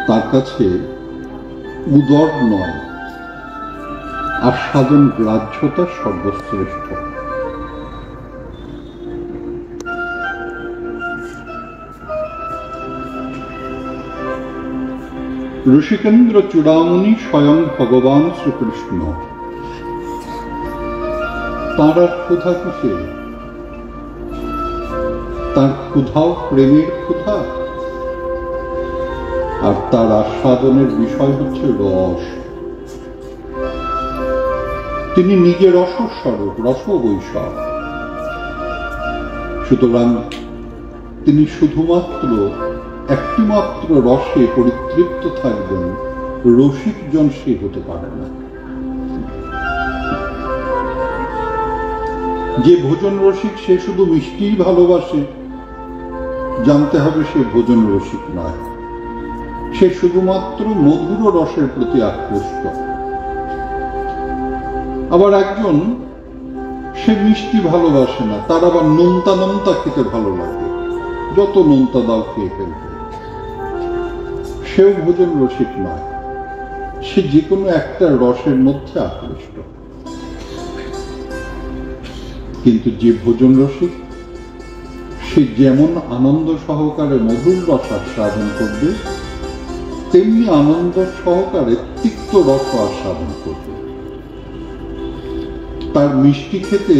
তার কাছে উদর নয়, আস্বাদন গ্রাহ্যতা সর্বশ্রেষ্ঠ। ঋষিকেন্দ্র চূড়ামণি স্বয়ং ভগবান শ্রীকৃষ্ণ। তাঁর আর ক্ষুধা কিসে? তার ক্ষুধাও প্রেমের ক্ষুধা, আর তার আস্বাদনের বিষয় হচ্ছে রস। তিনি নিজে রসস্বরূপ, রসবৈষব। সুতরাং তিনি শুধুমাত্র একটিমাত্র রসে পরিতৃপ্ত থাকবেন, রসিকজন সে হতে পারে না। যে ভোজন রসিক সে শুধু মিষ্টিই ভালোবাসে, জানতে হবে সে ভোজন রসিক নয়, সে শুধুমাত্র মধুর রসের প্রতি আকৃষ্ট। আবার একজন সে মিষ্টি ভালোবাসে না, তার আবার নোনতা নোনতা খেতে ভালো লাগে, যত নোনতা দাও খেয়ে ফেলবে, সেও ভোজন রসিক নয়, সে যে কোনো একটা রসের মধ্যে আকৃষ্ট। কিন্তু যে ভোজন রসিক সে যেমন আনন্দ সহকারে মধুর রস আস্বাদন করবে, তেমনি আনন্দ সহকারে তিক্ত রস আস্বাদন করবে। তার মিষ্টি খেতে,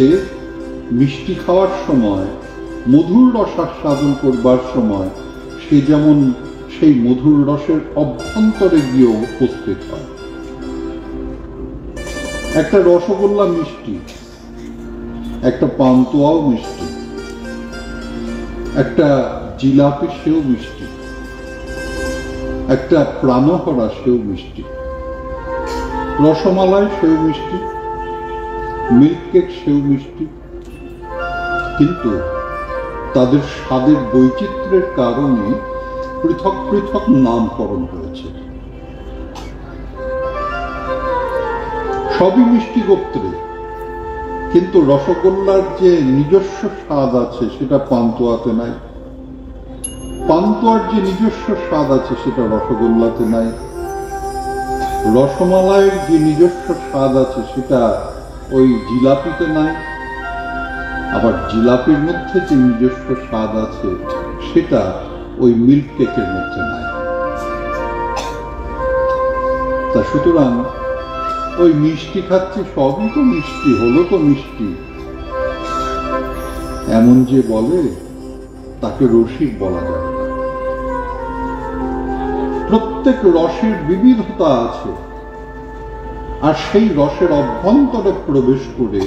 মিষ্টি খাওয়ার সময়, মধুর রস আস্বাদন করবার সময় সে যেমন সেই মধুর রসের অভ্যন্তরে গিয়েও উপস্থিত হয়। একটা রসগোল্লা মিষ্টি, একটা পান্তুয়াও মিষ্টি, একটা জিলাপি সেও মিষ্টি, একটা প্রাণহরা সেও মিষ্টি, রসমালাই সেও মিষ্টি, মিল্ক কেক সেও মিষ্টি। কিন্তু তাদের স্বাদের বৈচিত্র্যের কারণে পৃথক পৃথক নামকরণ হয়েছে। সবই মিষ্টি গোত্রে, কিন্তু রসগোল্লার যে নিজস্ব স্বাদ আছে সেটা পান্তুয়াতে নাই, পান্তুয়ার যে নিজস্ব স্বাদ আছে সেটা রসগোল্লাতে নাই, রসমালাইয়ের যে নিজস্ব স্বাদ আছে সেটা ওই জিলাপিতে নাই, আবার জিলাপির মধ্যে যে নিজস্ব স্বাদ আছে সেটা ওই মিল্ক কেকের মধ্যে নাই। তা সুতরাং ওই মিষ্টি খাচ্ছি, সবই তো মিষ্টি, হলো তো মিষ্টি, এমন যে বলে তাকে রসিক বলা যাবে না। প্রত্যেক রসের বিবিধতা আছে, আর সেই রসের অভ্যন্তরে প্রবেশ করে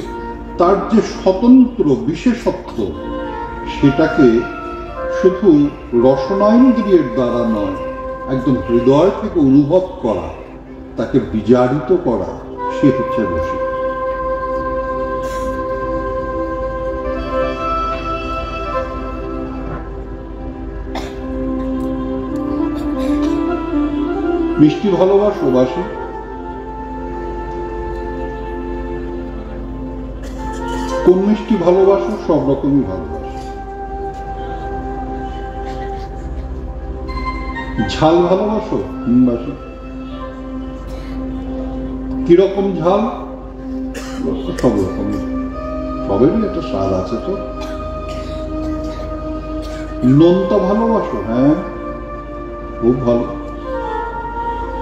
তার যে স্বতন্ত্র বিশেষত্ব, সেটাকে শুধু রসনাইন্দ্রিয়ের দ্বারা নয়, একদম হৃদয় থেকে অনুভব করা, তাকে বিজারিত করা, সে হচ্ছে রসিক। মিষ্টি ভালোবাসো বাসি? কোন মিষ্টি ভালোবাসো? সব রকমই ভালোবাসো। ঝাল ভালোবাসো? বাসি। কিরকম ঝাল? সব রকম, সবেরই একটা স্বাদ আছে তো। নোনতা ভালোবাসো? হ্যাঁ, খুব ভালো।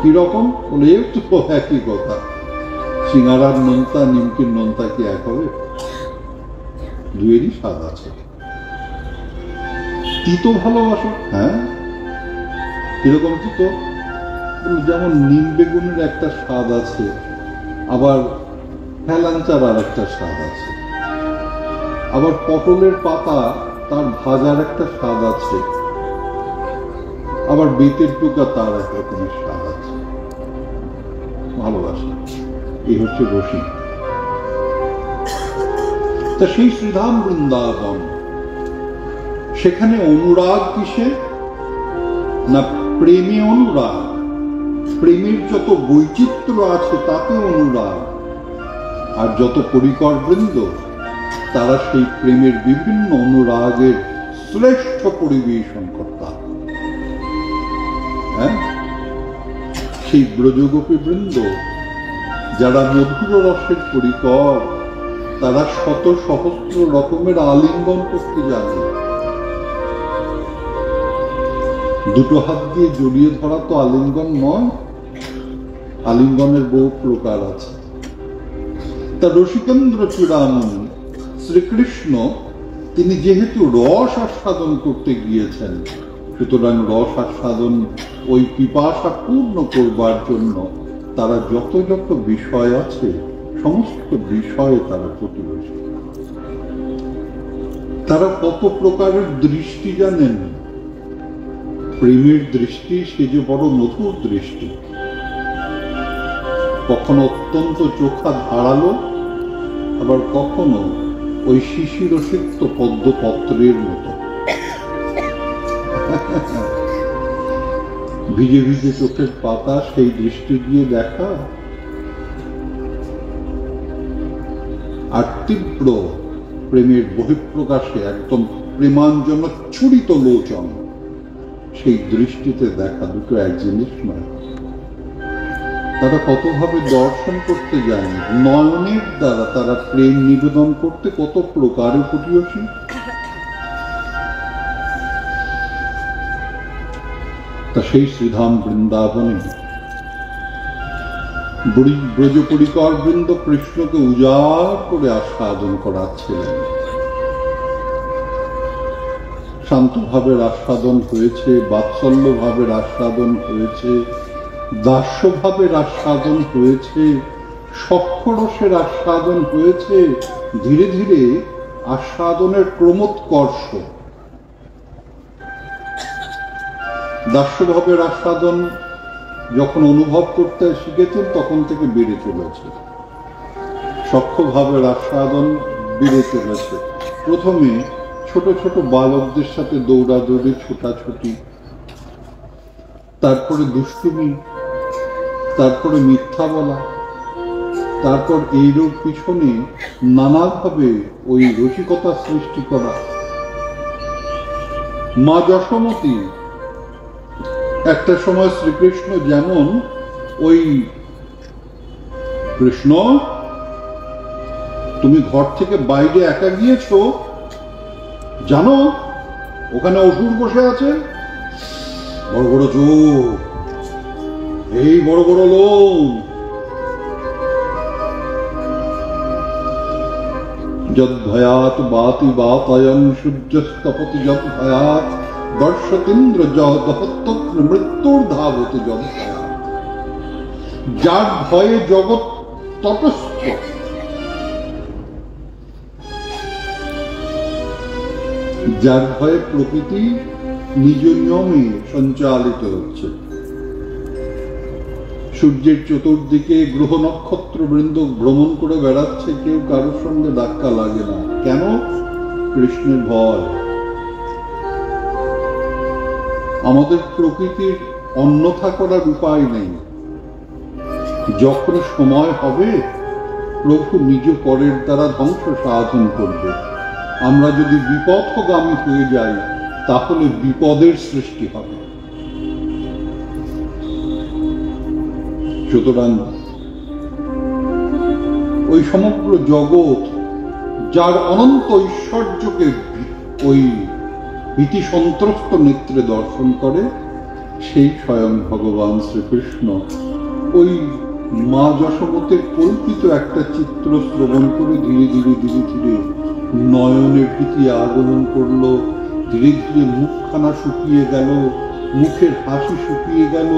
কিরকম? বলে তো একই কথা, সিঙ্গারার নোনতা নিমকির নোনতা কি এক হবে? দুয়েরই স্বাদ আছে। তিতো ভালোবাসো? হ্যাঁ। কিরকম তিতো? যেমন নিম বেগুনের একটা স্বাদ আছে, আবার হেলাঞ্চার আর একটা স্বাদ আছে, আবার পটলের পাতা তার ভাজার একটা স্বাদ আছে, আবার বেতের টুকা তার এক রকমের স্বাদ আছে। ভালোবাসা, এই হচ্ছে রসিক। তা সেই শ্রীধাম বৃন্দাবন, সেখানে অনুরাগ কিসে? না প্রেমে অনুরাগ, প্রেমের যত বৈচিত্র্য আছে তাতে অনুরাগ, আর যত পরিকর বৃন্দ তারা সেই প্রেমের বিভিন্ন অনুরাগের শ্রেষ্ঠ পরিবেশন কর্তা। হ্যাঁ, সেই ব্রজগোপী বৃন্দ যারা মধুর রসের পরিকর, তারা শত সহস্র রকমের আলিঙ্গন করতে জানে। দুটো হাত দিয়ে জড়িয়ে ধরা তো আলিঙ্গন নয়, আলিঙ্গনের বহু প্রকার আছে। তা রসিকেন্দ্র চূড়ামণি শ্রীকৃষ্ণ তিনি যেহেতু রস আস্বাদন করতে গিয়েছেন, সুতরাং রস আস্বাদন ওই পিপাসা পূর্ণ করবার জন্য তারা যত যত বিষয় আছে সমস্ত বিষয়ে তারা প্রতিবেশী। তারা কত প্রকারের দৃষ্টি জানেন। প্রেমের দৃষ্টি সে যে বড় মধুর দৃষ্টি, কখনো অত্যন্ত চোখা ধারালো, আবার কখনো ওই শিশিরসিক্ত পদ্মপত্রের মতো। ভিজে ভিজে চোখের পাতা সেই দৃষ্টি দিয়ে দেখা, আর তীব্র প্রেমের বহিঃপ্রকাশে একদম প্রেমাঞ্জন ছুরিত লোচন, সেই দৃষ্টিতে দেখা দুটো এক জিনিস নয়। তারা কতভাবে দর্শন করতে জানে, নয়নের দ্বারা তারা প্রেম নিবেদন করতে কত প্রকারে পটিয়সী। তা সেই শ্রীধাম বৃন্দাবনে ব্রজপরিকর বৃন্দ কৃষ্ণকে উজাড় করে আস্বাদন করাচ্ছিলেন। শান্ত ভাবের আস্বাদন হয়েছে, বাৎসল্য ভাবের আস্বাদন হয়েছে, দাস্য ভাবের আস্বাদন হয়েছে, সক্ষরসের আস্বাদন হয়েছে। ধীরে ধীরে আস্বাদনের ক্রমোৎকর্ষ, দাস্যভাবের আস্বাদন যখন অনুভব করতে শিখেছেন তখন থেকে বেড়ে চলেছে, সক্ষভাবের আস্বাদন বেড়ে চলেছে। প্রথমে ছোট ছোট বালকদের সাথে দৌড়াদৌড়ি, ছোটাছুটি, তারপরে দুষ্টুমি, তারপরে মিথ্যা বলা, তারপর এইরূপ পিছনে নানাভাবে ওই রসিকতা সৃষ্টি করা। মা যশোমতী একটা সময় শ্রীকৃষ্ণ যেমন ওই কৃষ্ণ তুমি ঘর থেকে বাইরে একা গিয়েছো, জানো ওখানে অসুর বসে আছে, বড় বড় চোখ, এই বড় বড় লোম, যদ্ভয়াৎ বাতি বাতায়ন সূর্যস্তপতি যদ্ভয়াৎ বর্ষতীন্দ্র যদহত্যগ্ন মৃত্যুর ধাবতি যদ্ভয়াৎ। যার ভয়ে জগৎ তটস্থ, যার ভয়ে প্রকৃতি নিজ নিয়মে সঞ্চালিত হচ্ছে। সূর্যের চতুর্দিকে গ্রহ নক্ষত্র বৃন্দ ভ্রমণ করে বেড়াচ্ছে, কেউ কারোর সঙ্গে ধাক্কা লাগে না। কেন? কৃষ্ণের ভয়। আমাদের প্রকৃতির অন্যথা করার উপায় নেই। যখন সময় হবে প্রভু নিজ পরের দ্বারা ধ্বংস সাধন করবে। আমরা যদি বিপথগামী হয়ে যাই তাহলে বিপদের সৃষ্টি হবে। সুতরাং ওই সমগ্র জগৎ যার অনন্ত ঐশ্বর্যকে ওই ভীতি সন্ত্রস্ত নেত্রে দর্শন করে, সেই স্বয়ং ভগবান শ্রীকৃষ্ণ ওই মা যশোমতীর কল্পিত একটা চিত্র শ্রবণ করে ধীরে ধীরে ধীরে ধীরে নয়নের ভীতি আগমন করলো। ধীরে ধীরে মুখখানা শুকিয়ে গেল, মুখের হাসি শুকিয়ে গেল।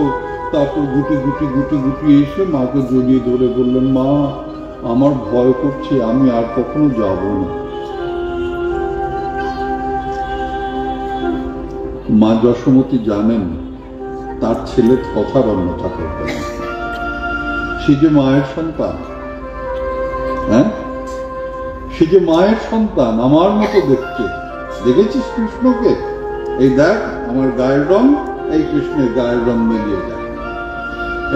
তারপর গুটি গুটি গুটি গুটি এসে মাকে জড়িয়ে ধরে বললেন, মা আমার ভয় করছে, আমি আর কখনো যাব না। মা যশোমতী জানেন তার ছেলে কথার অন্যথা করবে না। সে যে মায়ের সন্তান, হ্যাঁ সে যে মায়ের সন্তান, আমার মতো দেখতে। দেখেছিস কৃষ্ণকে? এই দেখ আমার গায়ের রং, এই কৃষ্ণের গায়ের রং মিলিয়ে দেখ।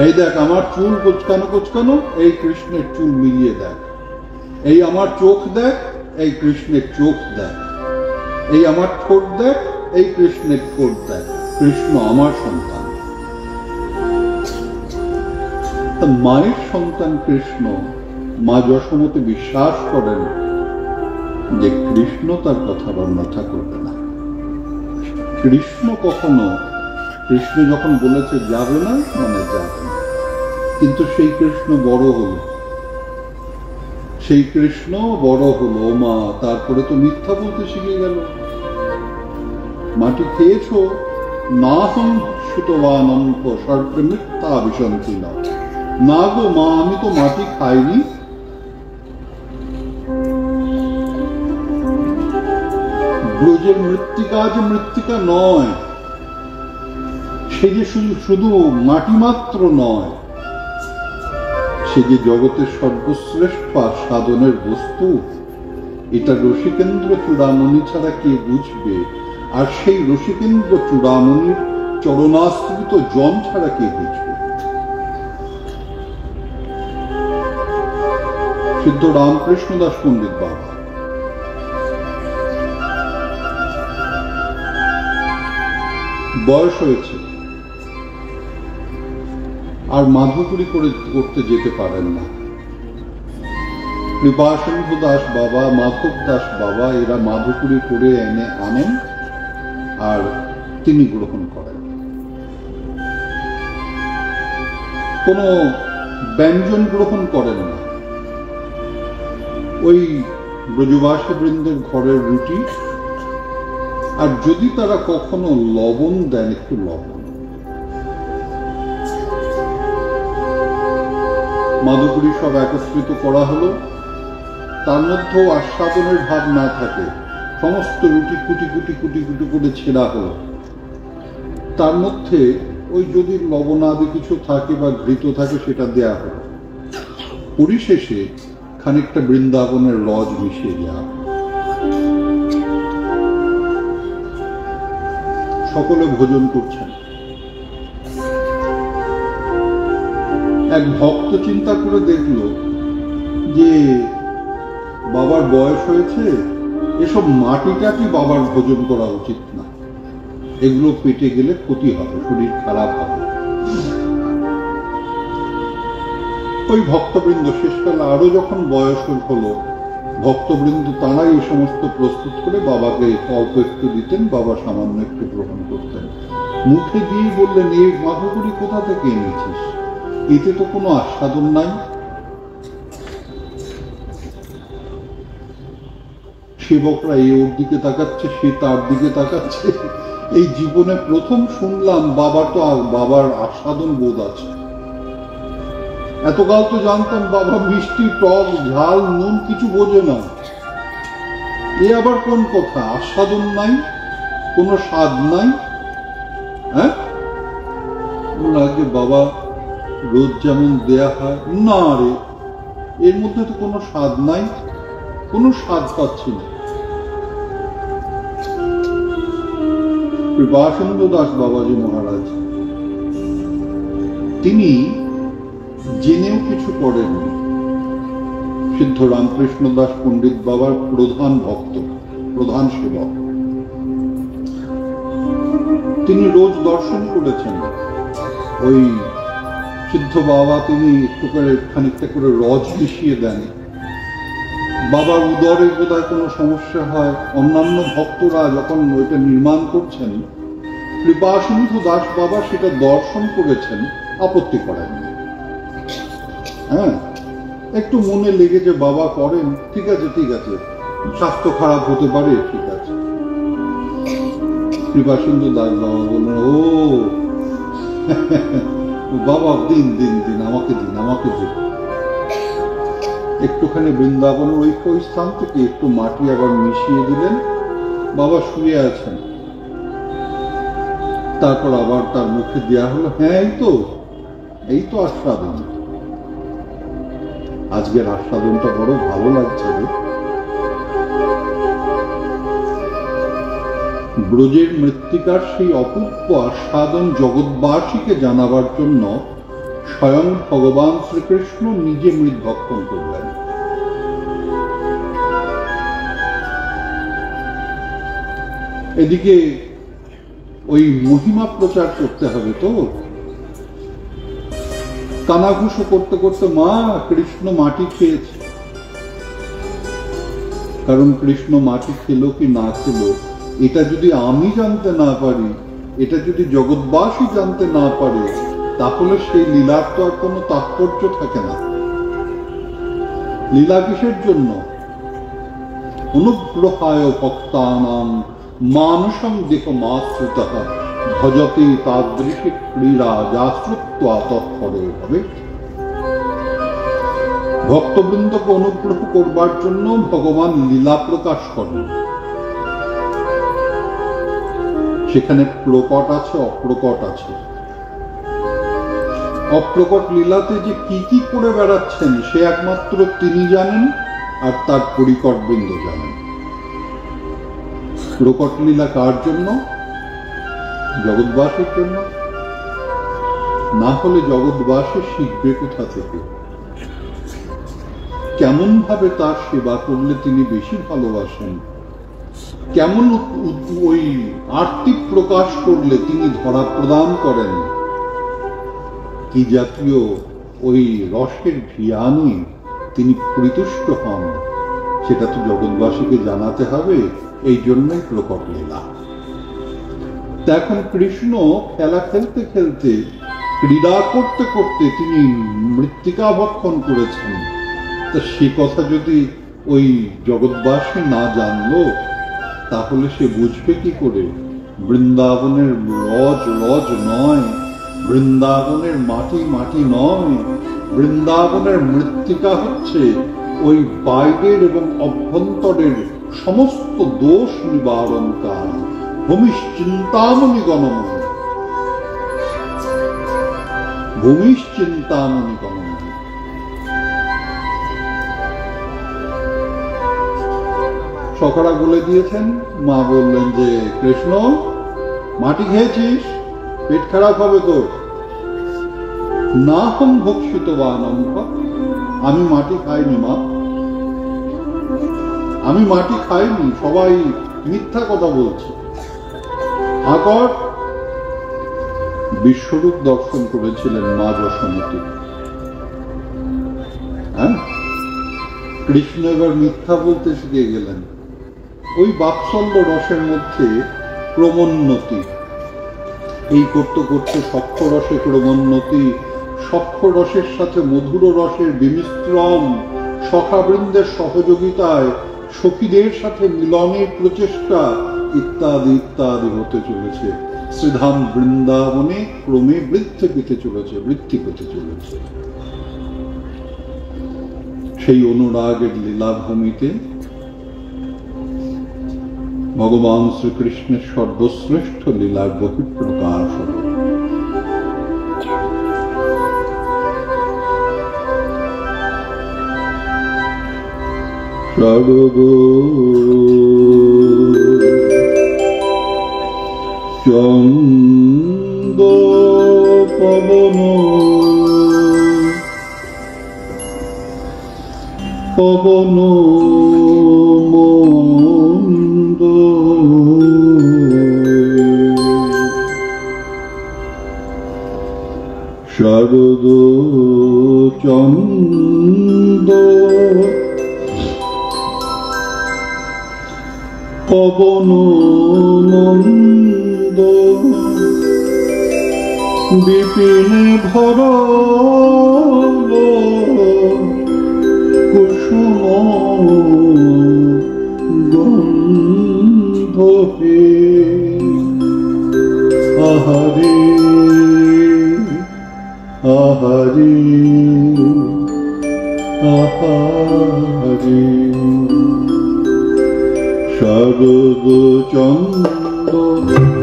এই দেখ আমার চুল কোচকানো কোচকানো, এই কৃষ্ণের চুল মিলিয়ে দেখ। এই আমার চোখ দেখ, এই কৃষ্ণের চোখ দেখ। এই আমার ঠোঁট দেখ, এই কৃষ্ণের ঠোঁট দেখ। কৃষ্ণ আমার সন্তান। মায়ের সন্তান কৃষ্ণ মা যশোমতী বিশ্বাস করেন যে কৃষ্ণ তার কথার অন্যথা করবে না। কৃষ্ণ যখন বলেছে যাবে না মানে যাবে না। কিন্তু সেই কৃষ্ণ বড় হলো, ও মা তারপরে তো মিথ্যা বলতে শিখে গেল। মাটি খেয়েছ না হম সুতবানন্ত সর্বে মিথ্যা বিশন্তি না গো মা, আমি তো মাটি খাইনি। ব্রজের মৃত্তিকা যে মৃত্তিকা নয়, সে যে শুধু মাটি মাত্র নয়, সে যে জগতের সর্বশ্রেষ্ঠ সাধনের বস্তু, এটা রসিকেন্দ্র চূড়ামণি ছাড়া কে বুঝবে? আর সেই রসিকেন্দ্র চূড়ামণির চরণাশ্রিত জন ছাড়া কে বুঝবে? সিদ্ধ রামকৃষ্ণ দাস পণ্ডিত বাবা বয়স হয়েছে, আর মাধুপুরি করতে যেতে পারেন না। কৃপাসিন্ধু দাস বাবা, মাধব দাস বাবা এরা মাধুপুরি করে আনেন আর তিনি গ্রহণ করেন। কোন ব্যঞ্জন গ্রহণ করেন না, ওই ব্রজবাসী বৃন্দের ঘরের রুটি, আর যদি তারা কখনো লবণ দেন একটু লবণ। মাধুপুরি সব একত্রিত করা হলো, তার মধ্যেও আস্বাদনের ভাব না থাকে, সমস্ত রুটি কুটি কুটি কুটি কুটি করে ছেঁড়া হলো। তার মধ্যে ওই যদি লবণাদি কিছু থাকে বা ঘৃত থাকে সেটা দেয়া হলো। পরিশেষে খানিকটা বৃন্দাবনের রস মিশিয়ে দেওয়া হলো। সকলে ভোজন করছেন। এক ভক্ত চিন্তা করে দেখল যে বাবার বয়স হয়েছে, এসব মাটি টাটি বাবার ভোজন করা উচিত না, এগুলো পেটে গেলে ক্ষতি হবে, শরীর খারাপ হবে। ওই ভক্তবৃন্দ শেষকালে আরো যখন বয়স হলো, ভক্তবৃন্দ তাঁরাই এই সমস্ত প্রস্তুত করে বাবাকে অল্প একটু দিতেন, বাবা সামান্য একটু গ্রহণ করতেন। মুখে দিয়ে বললেন, এই মাধুপুরি কোথা থেকে এনেছিস? এতে তো কোনো আস্বাদন নাই। সেবকরা এই ওর দিকে তাকাচ্ছে, সে তার দিকে তাকাচ্ছে। এই জীবনে প্রথম শুনলাম বাবার আস্বাদন বোধ আছে। এতকাল তো জানতাম বাবা মিষ্টি, টক, ঝাল, নুন কিছু বোঝে না। এ আবার কোন কথা? আস্বাদন নাই, কোনো স্বাদ নাই। হ্যাঁ, আগে বাবা রোজ যেমন দেয়া হয় না রে, এর মধ্যে তো কোনো স্বাদ নাই, কোনো স্বাদ পাচ্ছি না। কৃপাসিন্ধু দাস বাবাজি মহারাজ তিনি জেনেও কিছু করেননি। সিদ্ধ রামকৃষ্ণ দাস পণ্ডিত বাবার প্রধান ভক্ত, প্রধান সেবক। তিনি রোজ দর্শন করেছেন। ওই সিদ্ধ বাবা তিনি একটু করে খানিকটা করে রস মিশিয়ে দেন। বাবার উদরে বোধহয় কোনো সমস্যা হয়, অন্যান্য ভক্তরা যখন ওইটা নির্মাণ করছেন, কৃপাসিন্ধু দাস বাবা সেটা দর্শন করেছেন, আপত্তি করেননি। হ্যাঁ, একটু মনে লেগেছে বাবা করেন, ঠিক আছে ঠিক আছে, স্বাস্থ্য খারাপ হতে পারে, ঠিক আছে। কৃপাসিন্ধু দাস বাবা বললেন, ও বাবা দিন দিন দিন, আমাকে দিন, আমাকে দিন। একটুখানি বৃন্দাবনের ওই স্থান থেকে একটু মাটি আবার মিশিয়ে দিলেন। বাবা শুয়ে আছেন, তারপর আবার তার মুখে দেওয়া হলো। হ্যাঁ, এই তো আস্বাদন। আজকের আস্বাদনটা বড় ভালো লাগছে রে। ব্রজের মৃত্তিকার সেই অপূর্ব আস্বাদন জগৎবাসীকে জানাবার জন্য স্বয়ং ভগবান শ্রীকৃষ্ণ নিজে মৃৎ ভক্ষণ করলেন। এদিকে ওই মহিমা প্রচার করতে হবে তো, কানাঘুষো করতে করতে মা কৃষ্ণ মাটি খেয়েছে। কারণ কৃষ্ণ মাটি খেলো কি না খেলো এটা যদি আমি জানতে না পারি, এটা যদি জগৎবাসী জানতে না পারে, তাহলে সেই লীলার তো আর কোনো তাৎপর্য থাকে না। লীলা কিসের জন্য? অনুগ্রহায় ভক্তানাং মানসং দেহমাশ্রিতঃ ভজতে তাদৃশী ক্রীড়া যা শ্রুত্বা তৎপরে হবে। ভক্তবৃন্দকে অনুগ্রহ করবার জন্য ভগবান লীলা প্রকাশ করেন। সেখানে প্রকট আছে, অপ্রকট আছে। অপ্রকট লীলাতে যে কি কি করে বেড়াচ্ছেন সে একমাত্র তিনি জানেন আর তার পরিকর বৃন্দ জানেন। প্রকট লীলা কার জন্য? জগৎবাসীর জন্য। না হলে জগৎবাসী শিখবে কোথা থেকে? কেমন ভাবে তার সেবা করলে তিনি বেশি ভালোবাসেন, কেমন ওই আরতি প্রকাশ করলে তিনি ধরা প্রদান করেন, কি জাতীয় ওই রসের ভিয়ানে তিনি পরিতুষ্ট হন, সেটা তো জগৎবাসীকে জানাতে হবে। এই জন্যই প্রকট লীলা। এখন কৃষ্ণ খেলা খেলতে খেলতে, ক্রীড়া করতে করতে তিনি মৃত্তিকা ভক্ষণ করেছেন। তা সে কথা যদি ওই জগৎবাসী না জানলো তাহলে সে বুঝবে কি করে? বৃন্দাবনের রজ রজ নয়, বৃন্দাবনের মাটি মাটি নয়, বৃন্দাবনের মৃত্তিকা হচ্ছে ওই বাইরের এবং অভ্যন্তরের সমস্ত দোষ নিবারণকার ভূমিশ্চিন্তামণি গণমণি, ভূমিশ্চিন্তামণি গণমণি। সখারা বলে দিয়েছেন, মা বললেন যে কৃষ্ণ মাটি খেয়েছিস, পেট খারাপ হবে তোর। না হম ভক্ষিত বা অনন্ত, আমি মাটি খাইনি মা, আমি মাটি খাইনি, সবাই মিথ্যা কথা বলছে। আকর বিশ্বরূপ দর্শন করেছিলেন মা যশোমতী। হ্যাঁ, কৃষ্ণ এবার মিথ্যা বলতে শিখে গেলেন। ওই বাৎসল্য রসের মধ্যে ক্রমোন্নতি, এই করতে করতে সখ্য রসে ক্রমোন্নতি, সখ্য রসের সাথে মধুর রসের বিমিশ্রণ, সখাবৃন্দের সহযোগিতায় সখীদের সাথে মিলনের প্রচেষ্টা ইত্যাদি ইত্যাদি হতে চলেছে। শ্রীধাম বৃন্দাবনে ক্রমে বৃদ্ধি পেতে চলেছে, বৃদ্ধি পেতে চলেছে। সেই অনুরাগের লীলাভূমিতে ভগবান শ্রীকৃষ্ণের সর্বশ্রেষ্ঠ লীলার বহিঃপ্রকাশ হল। শারদ চন্দ পবন পবন মন্দ শারদ চন্দ পবন মন্দ বিপিনে ভর কুসুম গন্ধ হে আহারে আহারে আহারে। শারদ চন্দ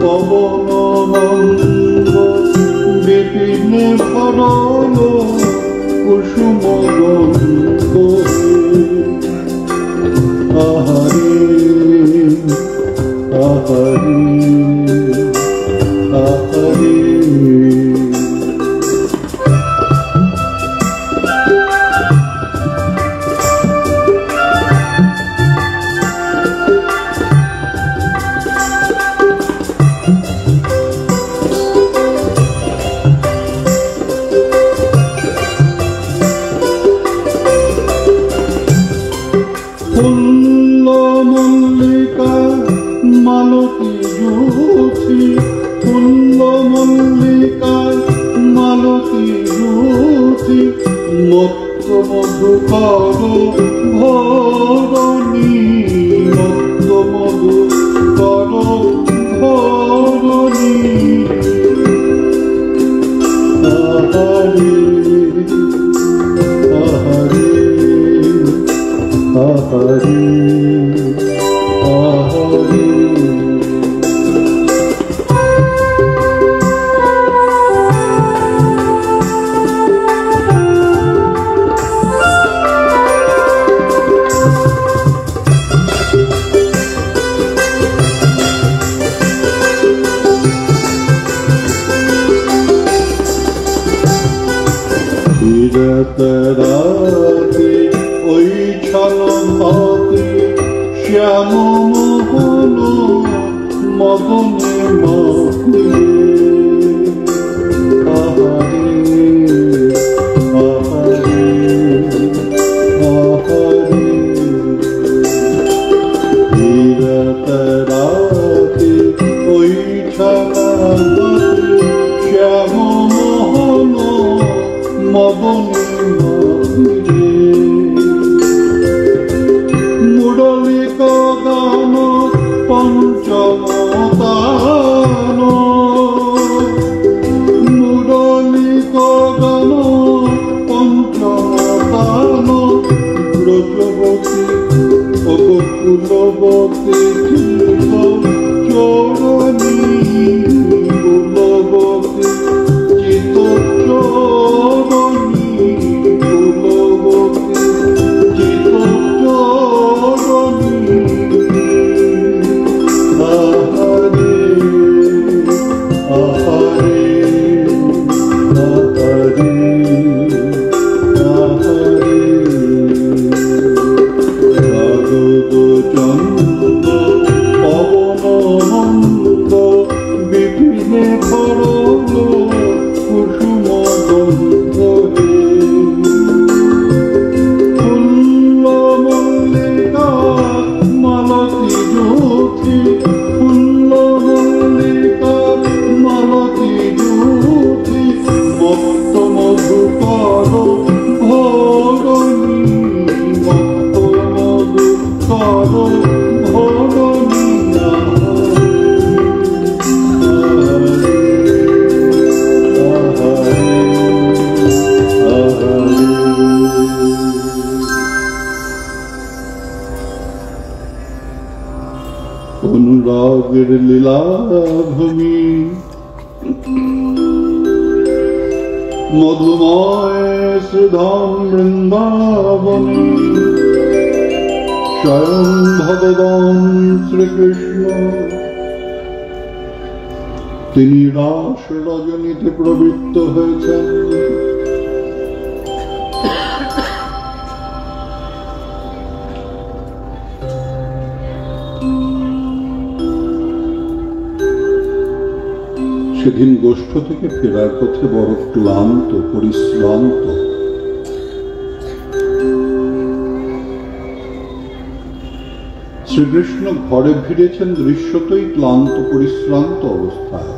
পবন মন্দ বিপিনে ভরল কুসুম গন্ধ আহারে আহারে আহারে। করো ধরণী, মত্ত মধু করো ধরণী। আহারে আহারে আহারে আহারে। রাতে ওই ছলনাতে শ্যাম মোহন মদনে মতে। আহারে আহারে আহারে। রাতে ওই ছলনাতে শ্যাম মোহন মদনে মতে। মুরলিক গান পঞ্চমতান, মুরলিক গান পঞ্চমতান। ব্রজবতী ও কুলবতী চিত্ত চরণী, কুলবতী চিত্ত চরণী, কুলবতী চিত্ত চরণী। আহারে আহারে আহারে আহারে। শারদ চন্দ্র পবননন্দ বিপিনে করল কুসুম গন্ধ। ফুল্ল মল্লিকা মালতী জ্যোতি, ফুল্ল মল্লিকা মালতী জ্যোতি। মত্ত মধু করো ধরণী, মত্ত মধু করো ধরণী। অনুরাগের লীলাভূমি মধুময় শ্রীধাম বৃন্দাবনে। স্বয়ং ভগবান শ্রীকৃষ্ণ তিনি রাস রজনীতে প্রবৃত্ত হয়েছেন। সেদিন গোষ্ঠ থেকে ফেরার পথে বড় ক্লান্ত পরিশ্রান্ত। শ্রীকৃষ্ণ ঘরে ফিরেছেন দৃশ্যতই ক্লান্ত পরিশ্রান্ত অবস্থায়।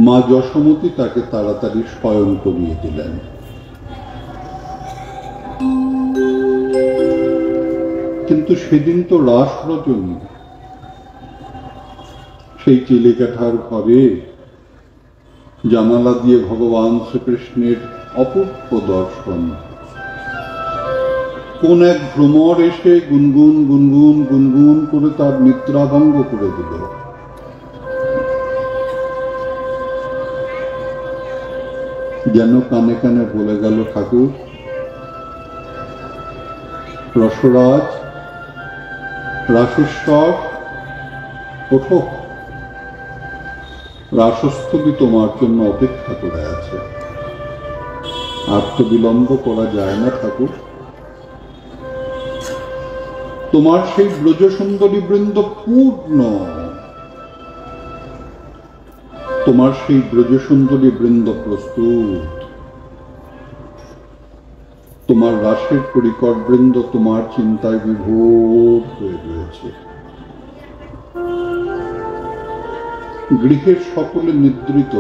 মা যশোমতী তাকে তাড়াতাড়ি শয়ন করিয়ে দিলেন। কিন্তু সেদিন তো রাস রজনী। সেই চিলিকাঠার ঘরে জানালা দিয়ে ভগবান শ্রীকৃষ্ণের অপূর্ব দর্শন। কোন এক ভ্রমর এসে গুনগুন গুনগুন গুনগুন করে তার নিদ্রাভঙ্গ করে দিল। যেন কানে কানে বলে গেল, ঠাকুর রসরাজ রাসেশ্বর ওঠো, রাসস্থলী তোমার জন্য অপেক্ষা করে আছে। আর তো বিলম্ব করা যায় না ঠাকুর। তোমার সেই ব্রজ সুন্দরী বৃন্দ পূর্ণ, তোমার সেই ব্রজ সুন্দরী বৃন্দ প্রস্তুত। তোমার রাসের পরিকর বৃন্দ তোমার চিন্তায় বিভোর হয়ে রয়েছে। গৃহের সকলে নিদ্রিত,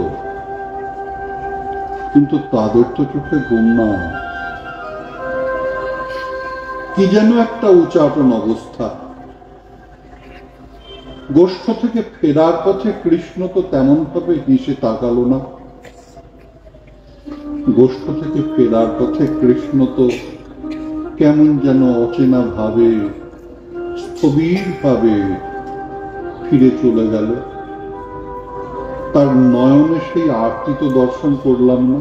কিন্তু তাদের তো চোখে ঘুম না। কি যেন একটা উচাটন অবস্থা। গোষ্ঠ থেকে ফেরার পথে কৃষ্ণ তো তেমন ভাবে হেসে তাকালো না। গোষ্ঠ থেকে ফেরার পথে কৃষ্ণ তো কেমন যেন অচেনা ভাবে, স্থবির ভাবে ফিরে চলে গেল। তার নয়নে সেই আরতি তো দর্শন করলাম না।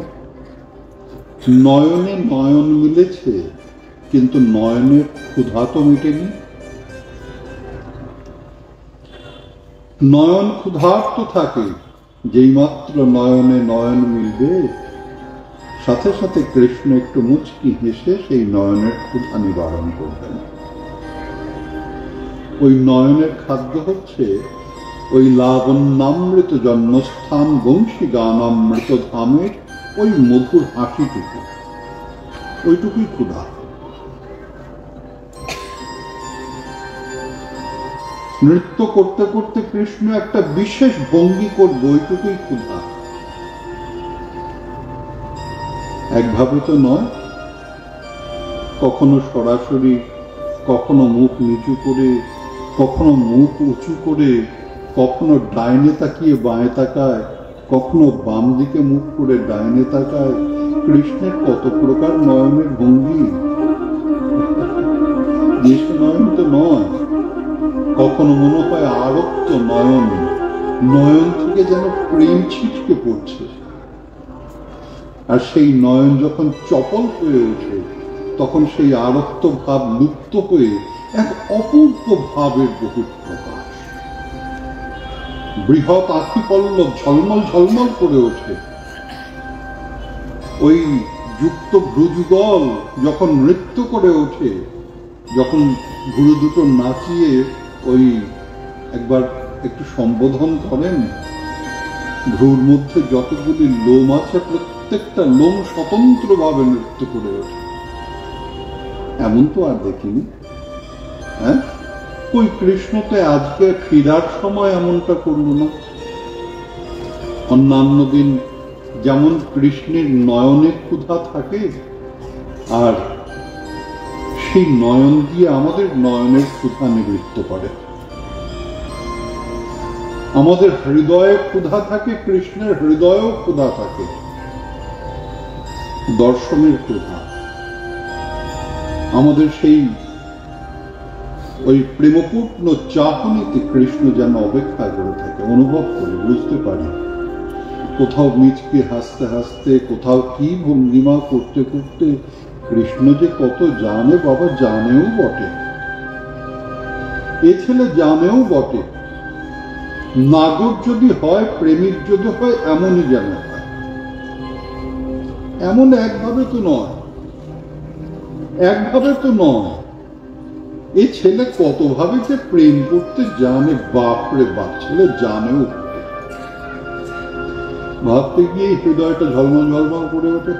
নয়নে নয়ন মিলেছে, কিন্তু নয়নের ক্ষুধা তো মেটেনি। নয়ন ক্ষুধার্ত থাকে, যেই মাত্র নয়নে নয়ন মিলবে সাথে সাথে কৃষ্ণ একটু মুচকি হেসে সেই নয়নের ক্ষুধা নিবারণ করবেন। ওই নয়নের খাদ্য হচ্ছে ওই লাবণ্যামৃত জন্মস্থান বংশী গানামৃত ধামের ওই মধুর হাসিটুকু, ওইটুকুই ক্ষুধা। নৃত্য করতে করতে কৃষ্ণ একটা বিশেষ ভঙ্গি করবে, ওইটুকুই ক্ষুধা। একভাবে তো নয়, কখনো সরাসরি, কখনো মুখ নিচু করে, কখনো মুখ উঁচু করে, কখনো ডাইনে তাকিয়ে বাঁয়ে তাকায়, কখনো বাম দিকে মুখ করে ডাইনে তাকায়। কৃষ্ণের কত প্রকার নয়নের ভঙ্গি, দেশ নয়ন তো নয়। কখনো মনে হয় আরক্ত নয়ন, নয়ন থেকে যেন প্রেম ছিটকে পড়ছে। আর সেই নয়ন যখন চপল হয়ে ওঠে, তখন সেই আরক্ত ভাব লুপ্ত হয়ে এক অপূর্ব ভাবের বহিঃপ্রকাশ। বৃহৎ আখি পল্লব ঝলমল ঝলমল করে ওঠে। ওই যুক্ত ভ্রুযুগল যখন নৃত্য করে ওঠে, যখন ভ্রু দুটো নাচিয়ে ওই একবার একটু সম্বোধন করেন, ভ্রুর মধ্যে যতগুলি লোম আছে প্রত্যেকটা লোম স্বতন্ত্র ভাবে নৃত্য করে ওঠে। এমন তো আর দেখিনি। হ্যাঁ, ওই কৃষ্ণতে আজকে ফিরার সময় এমনটা করল না। অন্যান্য দিন যেমন কৃষ্ণের নয়নে ক্ষুধা থাকে, আর সেই নয়ন দিয়ে আমাদের নয়নের ক্ষুধা নিবৃত্ত করে। আমাদের হৃদয়ে ক্ষুধা থাকে, কৃষ্ণের হৃদয়েও ক্ষুধা থাকে, দর্শনের ক্ষুধা। আমাদের সেই ওই প্রেমপূর্ণ চাহনিতে কৃষ্ণ যেন অপেক্ষা করে থাকে, অনুভব করি, বুঝতে পারি। কোথাও মিচকে হাসতে হাসতে, কোথাও কি ভঙ্গিমা করতে করতে কৃষ্ণ যে কত জানে, বাবা জানেও বটে, এ ছেলে জানেও বটে। নাগর যদি হয়, প্রেমিক যদি হয়, এমনই যেন হয়। এমন একভাবে তো নয়, একভাবে তো নয়। এ ছেলে কতভাবে যে প্রেম করতে জানে, বাপরে বাপ, ছেলে জানেও। ভাবতে গিয়ে হৃদয়টা ঝলমল ঝলমল করে ওঠে,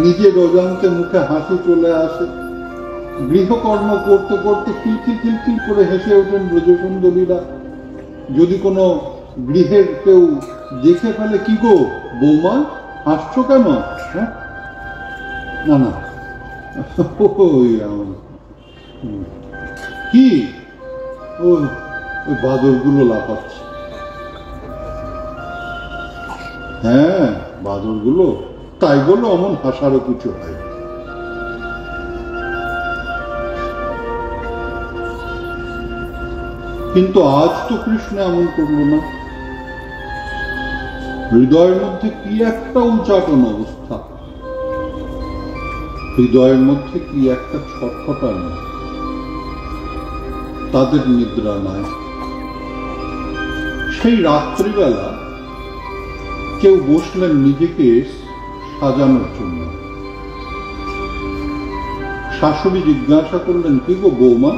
নিজের অজান্তে মুখে হাসি চলে আসে। গৃহকর্ম করতে করতে খিলখিল খিলখিল করে হেসে ওঠেন ব্রজসুন্দরীরা। যদি কোনো গৃহের কেউ দেখে ফেলে, কি গো বৌমা, হাসছো কেন? হ্যাঁ, না না, কি ওই বাদরগুলো লাফাচ্ছে। হ্যাঁ, বাদরগুলো, তাই বলো অমন হাসারও কিছু হয়। কিন্তু আজ তো কৃষ্ণ এমন করল না। হৃদয়ের মধ্যে কি একটা উচাটন অবস্থা, হৃদয়ের মধ্যে কি একটা ছটফটানো। তাদের নিদ্রা নাই। সেই রাত্রিবেলা কেউ বসলেন নিজেকে সাজানোর জন্য। শাশুড়ি জিজ্ঞাসা করলেন, কি গো বৌমা,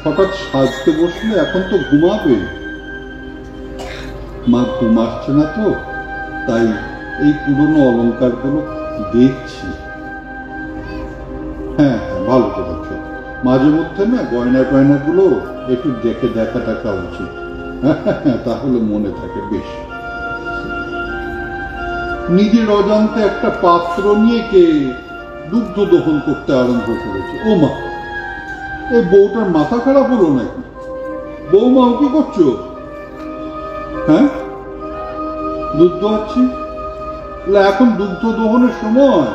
হঠাৎ সাজতে বসলে, এখন তো ঘুমাবে। মা ঘুম আসছে না তো, তাই এই পুরনো অলংকার গুলো দেখছি। হ্যাঁ হ্যাঁ, ভালো করেছ। মাঝে মধ্যে না গয়না টয়না গুলো একটু দেখে দেখা টাকা উচিত, তাহলে মনে থাকে বেশ। নিজের অজান্তে একটা পাত্র নিয়ে কে দুগ্ধ দহন করতে আরম্ভ করেছে। ও মা, এই বউটার মাথা খারাপ হলো নাকি? বৌমা, কি করছো? হ্যাঁ, দুধ দোয়াচ্ছি। এখন দুগ্ধ দহনের সময়?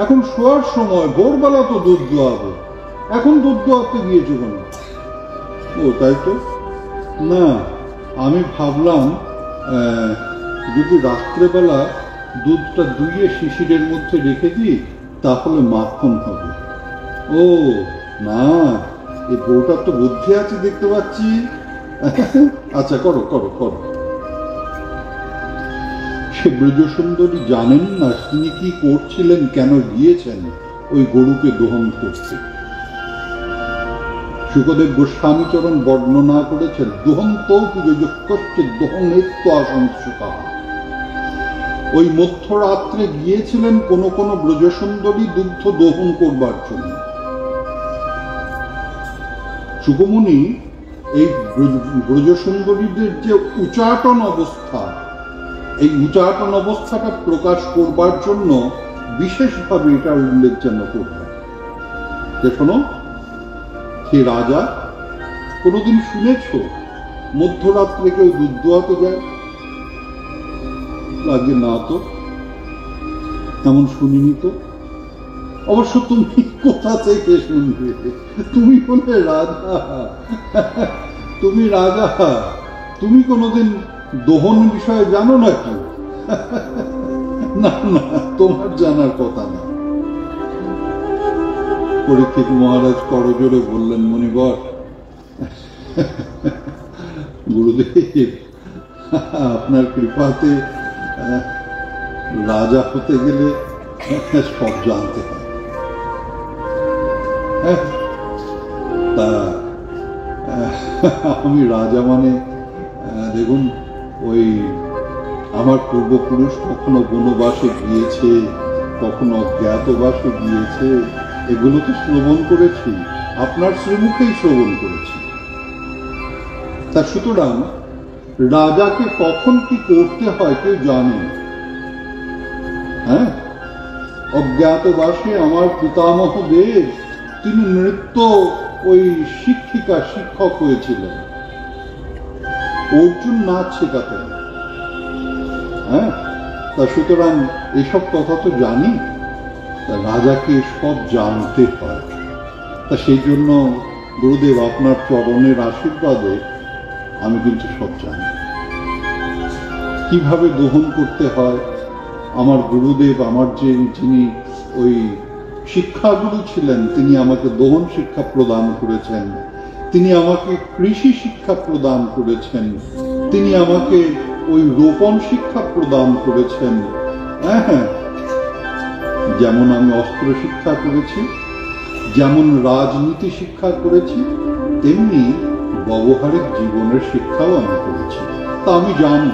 এখন শোয়ার সময়, ভোরবেলা তো দুধ দোয়াবো, এখন দুধ দোয়াতে গিয়েছো কেন? ও তাই তো। না, আমি ভাবলাম যদি রাত্রেবেলা দুধটা দুইয়ে শিশিরের মধ্যে রেখে দিই তাহলে মাখন হবে। ও না, এই বউটার তো বুদ্ধি আছে দেখতে পাচ্ছি। আচ্ছা, করো করো করো। সে ব্রজসুন্দরী জানেন না তিনি কি করছিলেন, কেন গিয়েছেন ওই গরুকে দহন করতে। শুকদেব গোস্বামীচরণ বর্ণনা করেছেন, দহন্ত পুজোযজ্ঞ দহনেত্ব আসংসুকা। ওই মধ্যরাত্রে গিয়েছিলেন কোন কোন ব্রজসুন্দরী দুগ্ধ দহন করবার জন্য। শুকমুনি এই ব্রজসুন্দরীদের যে উচাটন অবস্থা, এই উচাটন অবস্থাটা প্রকাশ করবার জন্য বিশেষভাবে এটা উল্লেখ যেন করবেন যে, শোনো হে রাজা, কোনোদিন শুনেছ মধ্যরাত্রে কেউ দুধ দোয়াতে যায়? লাগে না তো, এমন শুনিনি তো। অবশ্য তুমি কোথা থেকে শুনবে? তুমি বলে রাজা, তুমি রাজা, তুমি কোনোদিন দহন বিষয়ে জানো নাকি? না না, তোমার জানার কথা না। পরীক্ষিত মহারাজ করজোড়ে বললেন, মণিবর, গুরুদেব আপনার কৃপাতে রাজা হতে গেলে সব জানতে হয়। তা আমি রাজা মানে, দেখুন, ওই আমার পূর্বপুরুষ কখনো বনবাসে গিয়েছে, কখনো অজ্ঞাতবাসে গিয়েছে, এগুলো তো শ্রবণ করেছি, আপনার শ্রীমুখেই শ্রবণ করেছি। তা সুতরাং রাজাকে কখন কি করতে হয় কেউ জানে। হ্যাঁ, অজ্ঞাতবাসে আমার পিতামহ দেব তিনি নৃত্য ওই শিক্ষক হয়েছিলেন, অর্জুন নাচ শেখাতেন। হ্যাঁ, তা সুতরাং এসব কথা তো জানি। তা রাজাকে সব জানতে হয়। তা সেই জন্য গুরুদেব আপনার চরণের আশীর্বাদে আমি কিন্তু সব জানি, কিভাবে দহন করতে হয়। আমার গুরুদেব, আমার যিনি ওই শিক্ষাগুরু ছিলেন, তিনি আমাকে দহন শিক্ষা প্রদান করেছেন, তিনি আমাকে কৃষি শিক্ষা প্রদান করেছেন, তিনি আমাকে ওই রোপণ শিক্ষা প্রদান করেছেন। হ্যাঁ, যেমন আমি অস্ত্র শিক্ষা করেছি, যেমন রাজনীতি শিক্ষা করেছি, তেমনি ব্যবহারিক জীবনের শিক্ষাও আমি করেছি। তা আমি জানি,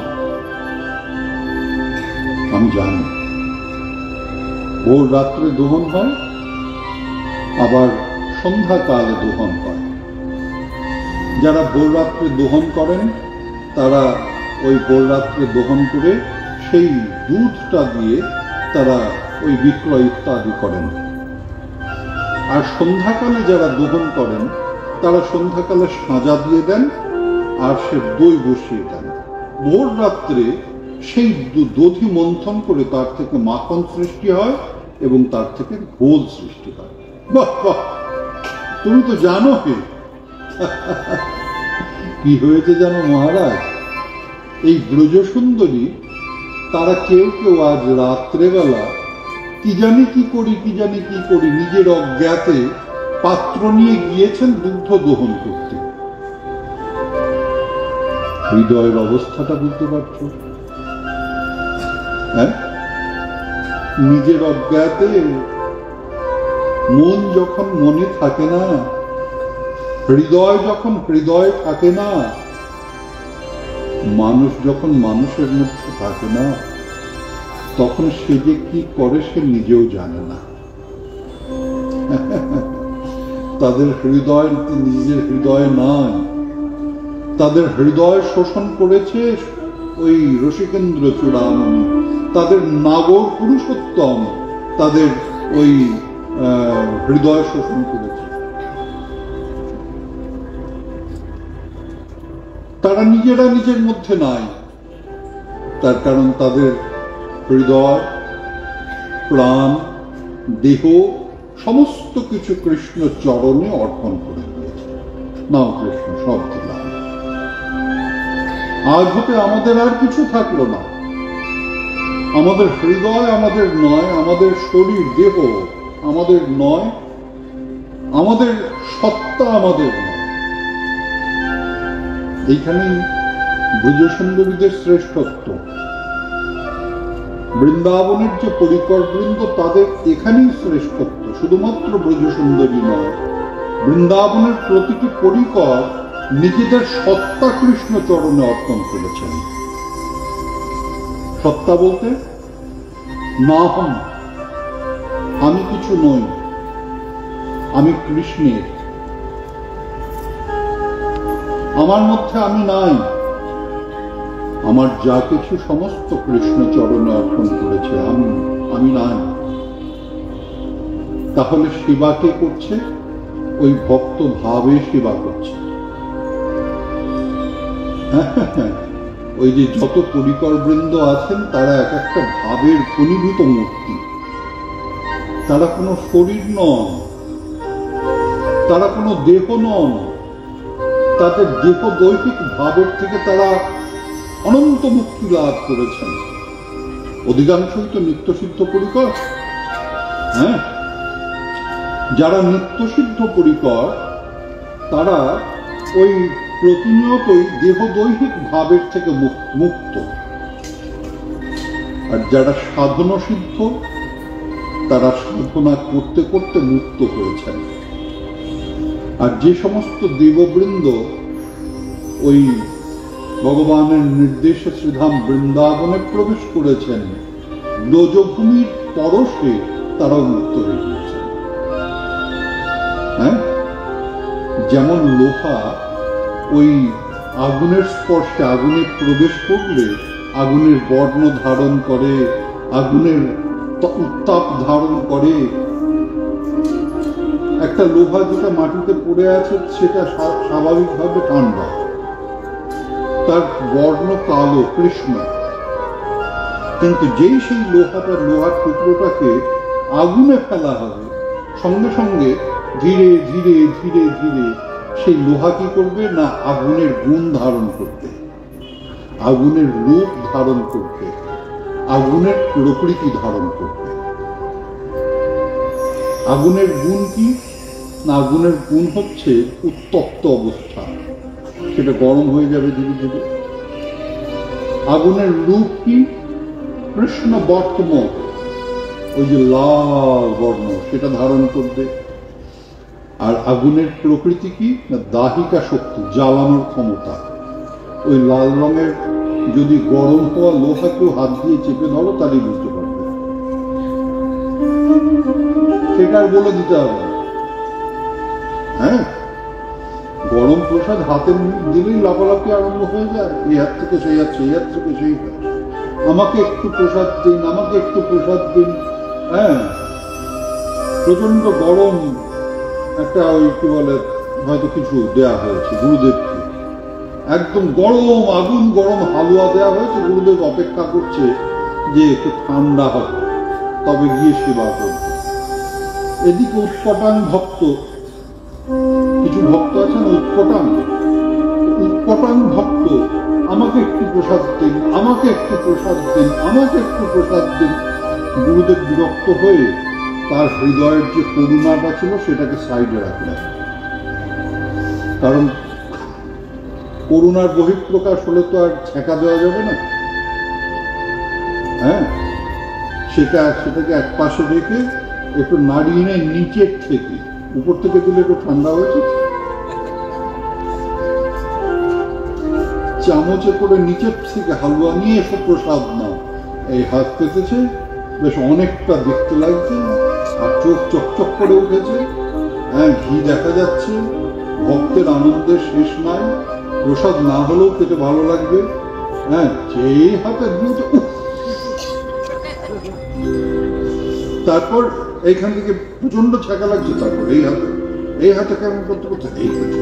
ভোর রাত্রে দহন হয়, আবার সন্ধ্যাকালে দহন হয়। যারা ভোর রাত্রে দহন করেন তারা ওই ভোর রাত্রে দহন করে সেই দুধটা দিয়ে তারা ওই বিক্রয় ইত্যাদি করেন। আর সন্ধ্যাকালে যারা দহন করেন তারা সন্ধ্যাকালে সাজা দিয়ে দেন আর সে দই বসিয়ে দেন। ভোর রাত্রে সেই দধি মন্থন করে তার থেকে মাখন সৃষ্টি হয় এবং তার থেকে ঘোল সৃষ্টি হয়। বাহ বাহ, তুমি তো জানো। কি হয়েছে জানো মহারাজ, এই ব্রজসুন্দরী তারা কেউ কেউ আজ রাত্রেবেলা কি জানি কি করি নিজের অজ্ঞাতে পাত্র নিয়ে গিয়েছেন দুগ্ধ দহন করতে। হৃদয়ের অবস্থাটা বুঝতে পারছো? হ্যাঁ, নিজের অজ্ঞাতে মন যখন মনে থাকে না, হৃদয় যখন হৃদয় থাকে না, মানুষ যখন মানুষের মধ্যে থাকে না, তখন সে যে কি করে সে নিজেও জানে না। তাদের হৃদয় নিজের হৃদয় নাই, তাদের হৃদয় শোষণ করেছে ওই রসিকেন্দ্র চূড়ামণি, তাদের নাগর পুরুষোত্তম, তাদের ওই হৃদয় শোষণ করেছে। তারা নিজেরা নিজের মধ্যে নাই, তার কারণ তাদের হৃদয়, প্রাণ, দেহ সমস্ত কিছু কৃষ্ণ চরণে অর্পণ করে দিয়েছে। নাও কৃষ্ণ, সব দিলাম। আজ হতে আমাদের আর কিছু থাকলো না। আমাদের হৃদয় আমাদের নয়, আমাদের শরীর দেহ আমাদের নয়, আমাদের সত্তা আমাদের নয়। এইখানেই ব্রজসুন্দরীদের শ্রেষ্ঠত্ব। বৃন্দাবনের যে পরিকর বৃন্দ, তাদের এখানেই শ্রেষ্ঠত্ব। শুধুমাত্র ব্রজসুন্দরী নয়, বৃন্দাবনের প্রতিটি পরিকর নিজেদের সত্তা কৃষ্ণ চরণে অর্পণ করেছেন। সত্তা বলতে না হম, আমি কিছু নই, আমি কৃষ্ণের। আমার মধ্যে আমি নাই, আমার যা কিছু সমস্ত কৃষ্ণ চরণে অর্পণ করেছে, আমি নাই। তাহলে সেবা কে করছে? ওই ভক্ত ভাবে সেবা করছে। ওই যে যত পরিকর বৃন্দ আছেন, তারা এক একটা ভাবের ঘনীভূত মূর্তি। তারা কোনো শরীর নন, তারা কোনো দেহ নন। তাদের দেহ দৈহিক ভাবের থেকে তারা অনন্ত মুক্তি লাভ করেছেন। অধিকাংশই তো নিত্যসিদ্ধ পরিকর। হ্যাঁ, যারা নিত্যসিদ্ধ পরিকর তারা ওই প্রতিনিয়তই দেহ দৈহিক ভাবের থেকে মুক্ত। আর যারা সাধন সিদ্ধ, তারা সাধনা করতে করতে মুক্ত হয়েছেন। আর যে সমস্ত দেববৃন্দ ওই ভগবানের নির্দেশে শ্রীধাম বৃন্দাবনে প্রবেশ করেছেন, ব্রজভূমির পরশে তারাও মুক্ত হয়ে গিয়েছেন। হ্যাঁ, যেমন লোহা ওই আগুনের স্পর্শে, আগুনে প্রবেশ করলে আগুনের বর্ণ ধারণ করে, আগুনের উত্তাপ ধারণ করে। একটা লোহা যেটা মাটিতে পড়ে আছে, সেটা স্বাভাবিকভাবে ঠান্ডা, তার বর্ণ কালো কৃষ্ণ। কিন্তু যেই সেই লোহার টুকরোটাকে আগুনে ফেলা হবে, সঙ্গে সঙ্গে ধীরে ধীরে ধীরে ধীরে সেই লোহা কি করবে না, আগুনের গুণ ধারণ করবে, আগুনের রূপ ধারণ করবে, আগুনের প্রকৃতি ধারণ করবে। আগুনের গুণ কি না, আগুনের গুণ হচ্ছে উত্তপ্ত অবস্থা, সেটা গরম হয়ে যাবে ধীরে ধীরে। আগুনের রূপ কি? কৃষ্ণ বর্তম, ওই যে লাল বর্ণ, সেটা ধারণ করবে। আর আগুনের প্রকৃতি কি না, দাহিকা শক্তি, জ্বালানোর ক্ষমতা। ওই লাল রঙের যদি গরম হওয়া লোহাকেও হাত দিয়ে চেপে ধরো, তাহলেই বুঝতে পারবে। সেটা আর বলে দিতে হবে। হ্যাঁ, গরম প্রসাদ হাতে দিলেই লাফালাফি আরম্ভ হয়ে যায়, এই হাত থেকে সেই হাত, সেই হাত থেকে সেই হাত। আমাকে একটু প্রসাদ দিন, আমাকে একটু প্রসাদ দিন। হ্যাঁ, প্রচন্ড গরম একটা ওই কি বলে, হয়তো কিছু দেয়া হয়েছে গুরুদেবকে, একদম গরম আগুন গরম হালুয়া দেয়া হয়েছে। গুরুদেব অপেক্ষা করছে যে একটু ঠান্ডা হবে, তবে গিয়ে সেবা করবে। এদিকে উৎপটাং ভক্ত, কিছু ভক্ত আছেন উৎপটাং ভক্ত, আমাকে একটু প্রসাদ দিন, আমাকে একটু প্রসাদ দিন, আমাকে একটু প্রসাদ দিন। গুরুদেব বিরক্ত হয়ে তার হৃদয়ের যে করুণাটা ছিল সেটাকে সাইডে রাখলেন। কারণ করুণার বহিঃপ্রকাশ হলে তো আর ছেঁকা দেওয়া যাবে না। হ্যাঁ, সেটাকে এক পাশে রেখে একটু নাড়িয়ে নেয় নিচের থেকে, উপর থেকে দিলে একটু ঠান্ডা হয়েছে, চামচে করে নিচের থেকে হালুয়া নিয়ে এসে প্রসাদ নাও। এই হাত পেতেছে, বেশ অনেকটা দেখতে লাগছে, আর চোখ চকচক করে উঠেছে। হ্যাঁ, ঘি দেখা যাচ্ছে, ভক্তের আনন্দের শেষ নাই। প্রসাদ না হলেও খেতে ভালো লাগবে। হ্যাঁ, যেই হাতে দিয়েছে, তারপর এইখান থেকে প্রচন্ড ছ্যাঁকা লাগছে, তারপর এই হাতে কেমন করতে করতে এই হাতে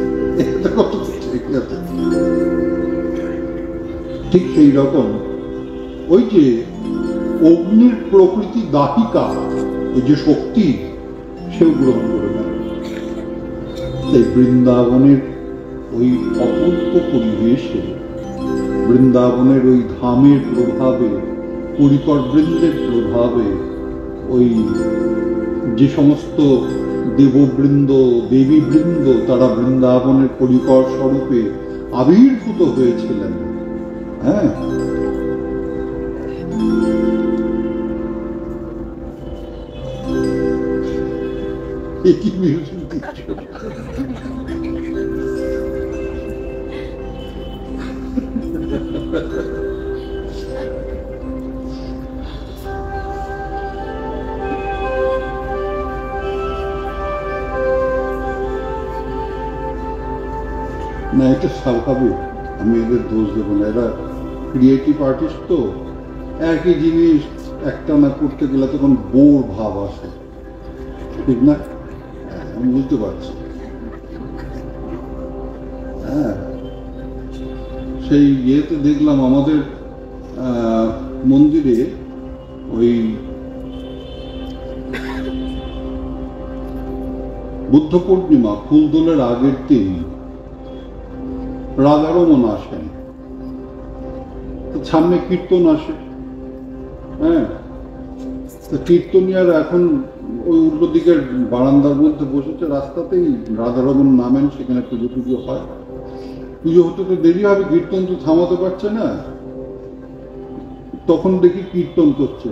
করতে করতে এই হাতে। ঠিক সেই রকম ওই যে অগ্নির প্রকৃতি দাহিকা, ওই যে শক্তি, সেও গ্রহণ করে নেয়। তাই বৃন্দাবনের ওই অপূর্ব পরিবেশে, বৃন্দাবনের ওই ধামের প্রভাবে, পরিকর বৃন্দের প্রভাবে, ওই যে সমস্ত দেববৃন্দ দেবীবৃন্দ তারা বৃন্দাবনের পরিকর স্বরূপে আবির্ভূত হয়েছিলেন। হ্যাঁ, একই মিউজিক দিচ্ছ। না, এটা স্বাভাবিক, আমি এদের দোষ দেবো না। এরা ক্রিয়েটিভ আর্টিস্ট, তো একই জিনিস একটা না করতে গেলে তখন বোর ভাব আসে, ঠিক না? আমি বুঝতে পারছি। হ্যাঁ, সেই ইয়েতে দেখলাম আমাদের মন্দিরে ওই বুদ্ধ পূর্ণিমা ফুলদোলের আগের দিন রাধারমণ আসেন, সামনে কীর্তন আসে। হ্যাঁ, তো কীর্তনিয়ার এখন ওই উল্টো দিকের বারান্দার মধ্যে বসেছে, রাস্তাতেই রাধারমণ নামেন, সেখানে পুজো টুজো হয়। পুজো হতে তো দেরি হবে, কীর্তন তো থামাতে পারছে না। তখন দেখি কীর্তন করছে,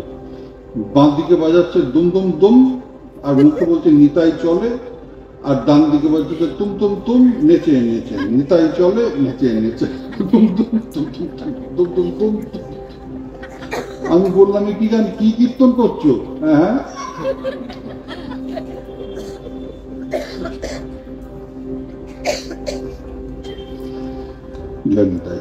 বাঁ দিকে বাজাচ্ছে দুম দুম দুম, আর মুখে বলছে নিতাই চলে, আর ডান দিকে বাজাচ্ছে তুম তুম তুম, নেচে নেচে নিতাই চলে, নেচে নেচে তুম তুম তুম তুম তুম তুম তুম। আমি বললাম কি গান, কি কীর্তন করছো? হ্যাঁ, নিতাই।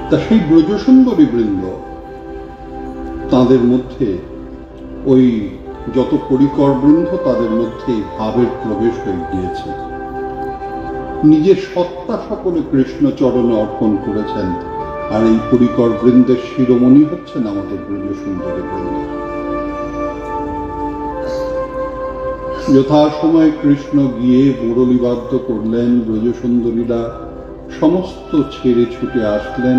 তা সেই ব্রজসুন্দরী বৃন্দ, তাদের মধ্যে ওই যত পরিকর বৃন্দ, তাদের মধ্যে ভাবের প্রবেশ হয়ে গিয়েছে। নিজের সত্তা সকলে কৃষ্ণ চরণে অর্পণ করেছেন, আর এই পরিকর বৃন্দের শিরোমণি হচ্ছেন আমাদের ব্রজসুন্দরী বৃন্দ। যথাসময়ে কৃষ্ণ গিয়ে মুরলীবাদ্য করলেন, ব্রজসুন্দরীরা সমস্ত ছেড়ে ছুটে আসলেন।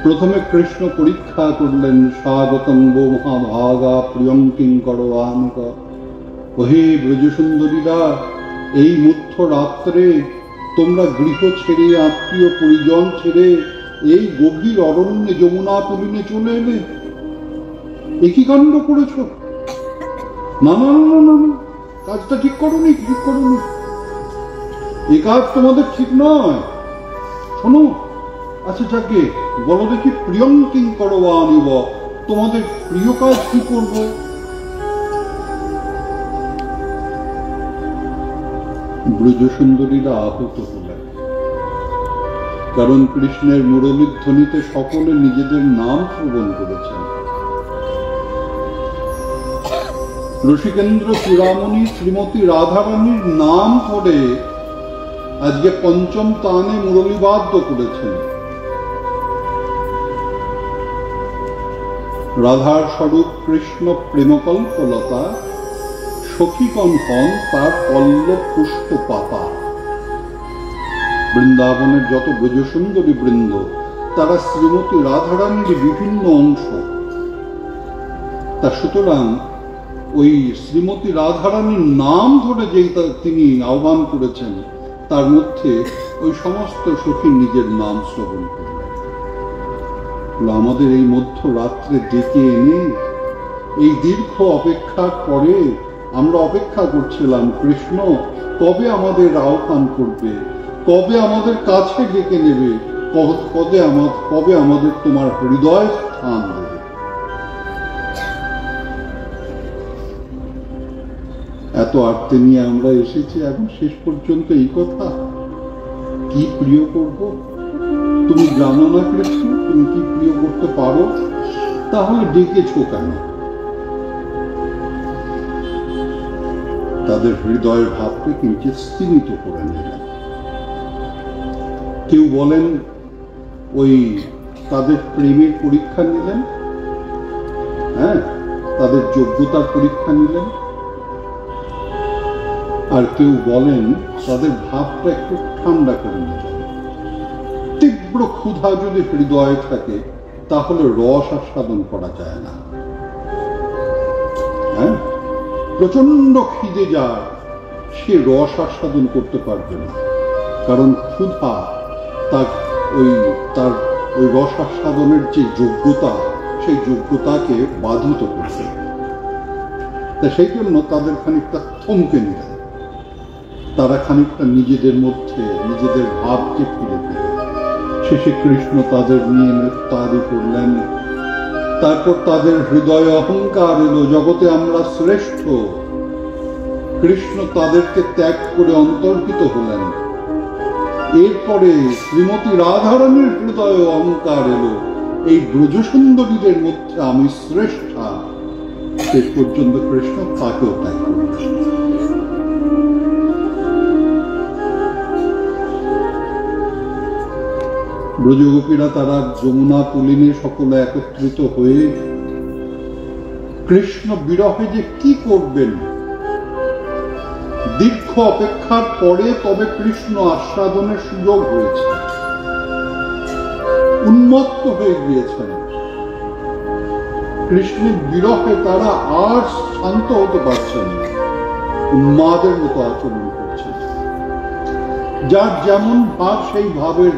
প্রথমে কৃষ্ণ পরীক্ষা করলেন, স্বাগতং গো মহাভাগা প্রিয়ঙ্কিং করবানুক। ওহে ব্রজসুন্দরীরা, এই মধ্য রাত্রে তোমরা গৃহ ছেড়ে, আত্মীয় পরিজন ছেড়ে এই গভীর অরণ্যে যমুনা পুলিনে চলে এলে, একই কাণ্ড করেছ। না না না না, কাজটা ঠিক করোনি, ঠিক করোনি, এ কাজ তোমাদের ঠিক নয়। শোনো, আচ্ছা যাকে বলো দেখি, প্রিয়ঙ্কিং করবা আনিব, তোমাদের প্রিয় কাজ কি করব? ব্রজসুন্দরীরা আহত হলেন, কারণ কৃষ্ণের মুরলীর ধ্বনিতে সকলে নিজেদের নাম শ্রবণ করেছেন। রসিকেন্দ্র চূড়ামণি শ্রীমতী রাধারানীর নাম করে আজকে পঞ্চম তানে মুরলীবাদ্য করেছেন। রাধার স্বরূপ কৃষ্ণ প্রেমকল্পলতা, সখীগণ হন তার পল্লব পুষ্প পাতা। বৃন্দাবনের যত ব্রজসুন্দরী বৃন্দ, তারা শ্রীমতী রাধারানীর বিভিন্ন অংশ। তা সুতরাং ওই শ্রীমতী রাধারানীর নাম ধরে যেই তিনি আহ্বান করেছেন, তার মধ্যে ওই সমস্ত সখী নিজের নাম শ্রবণ করলেন। আমাদের এই মধ্যরাত্রে ডেকে এনে এই দীর্ঘ অপেক্ষার পরে আমরা অপেক্ষা করছিলাম, কৃষ্ণ কবে আমাদের আহ্বান করবে, কবে আমাদের কাছে ডেকে নেবে, কবে আমাদের তোমার হৃদয় স্থান দেবে। এত আর্তে নিয়ে আমরা এসেছি, এখন শেষ পর্যন্ত এই কথা, কি প্রিয় করব? তুমি জানো না কৃষ্ণ, তুমি কি প্রিয় করতে পারো? তাহলে ডেকেছ কেন? তাদের হৃদয়ের ভাবকে কিঞ্চিত স্তীমিত করে নিলেন। কেউ বলেন ওই তাদের প্রেমের পরীক্ষা নিলেন, হ্যাঁ, তাদের যোগ্যতার পরীক্ষা নিলেন। আর কেউ বলেন তাদের ভাবটা একটু ঠান্ডা করে নিলেন। তীব্র ক্ষুধা যদি হৃদয়ে থাকে তাহলে রস আস্বাদন করা যায় না। হ্যাঁ, প্রচন্ড খিদে যার, সে রস আস্বাদন করতে পারবে না, কারণ ক্ষুধা তার ওই রস আস্বাদনের যে যোগ্যতা, সেই যোগ্যতাকে বাধিত করবে। তা সেই জন্য তাদের খানিকটা থমকে নিলেন, তারা খানিকটা নিজেদের মধ্যে নিজেদের ভাবকে ফিরে পেল। শেষে কৃষ্ণ তাদের নিয়ে নৃত্যাদি করলেন। তারপর তাদের হৃদয়ে অহংকার এলো, জগতে আমরা শ্রেষ্ঠ। কৃষ্ণ তাদেরকে ত্যাগ করে অন্তর্হিত হলেন। এরপরে শ্রীমতী রাধারানীর হৃদয়ে অহংকার এলো, এই ব্রজসুন্দরীদের মধ্যে আমি শ্রেষ্ঠা। শেষ পর্যন্ত কৃষ্ণ তাকেও ত্যাগ করলেন। ব্রজগোপীরা তারা যমুনা পুলিনে সকলে একত্রিত হয়ে কৃষ্ণ বিরহে যে কি করবেন, দীর্ঘ অপেক্ষার পরে তবে কৃষ্ণ আস্বাদনের সুযোগ হয়েছে। উন্মত্ত হয়ে গিয়েছেন কৃষ্ণের বিরহে, তারা আর শান্ত হতে পারছেন না, উন্মাদের মতো আচরণ করছেন। যার যেমন ভাব সেই ভাবের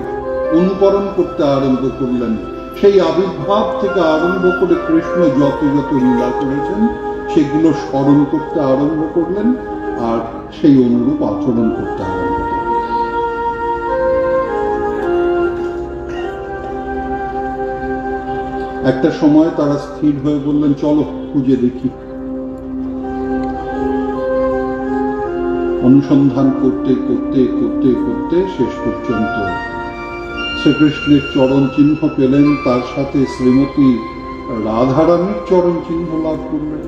অনুকরণ করতে আরম্ভ করলেন। সেই আবির্ভাব থেকে আরম্ভ করে কৃষ্ণ যত যত লীলা করেছেন সেগুলো স্মরণ করতে আরম্ভ করলেন, আর সেই অনুরূপ আচরণ করতে আরম্ভ করলেন। একটা সময় তারা স্থির হয়ে বললেন, চলো খুঁজে দেখি। অনুসন্ধান করতে করতে করতে করতে শেষ পর্যন্ত শ্রীকৃষ্ণের চরণ চিহ্ন পেলেন, তার সাথে শ্রীমতী রাধারানীর চরণ চিহ্ন লাভ করলেন।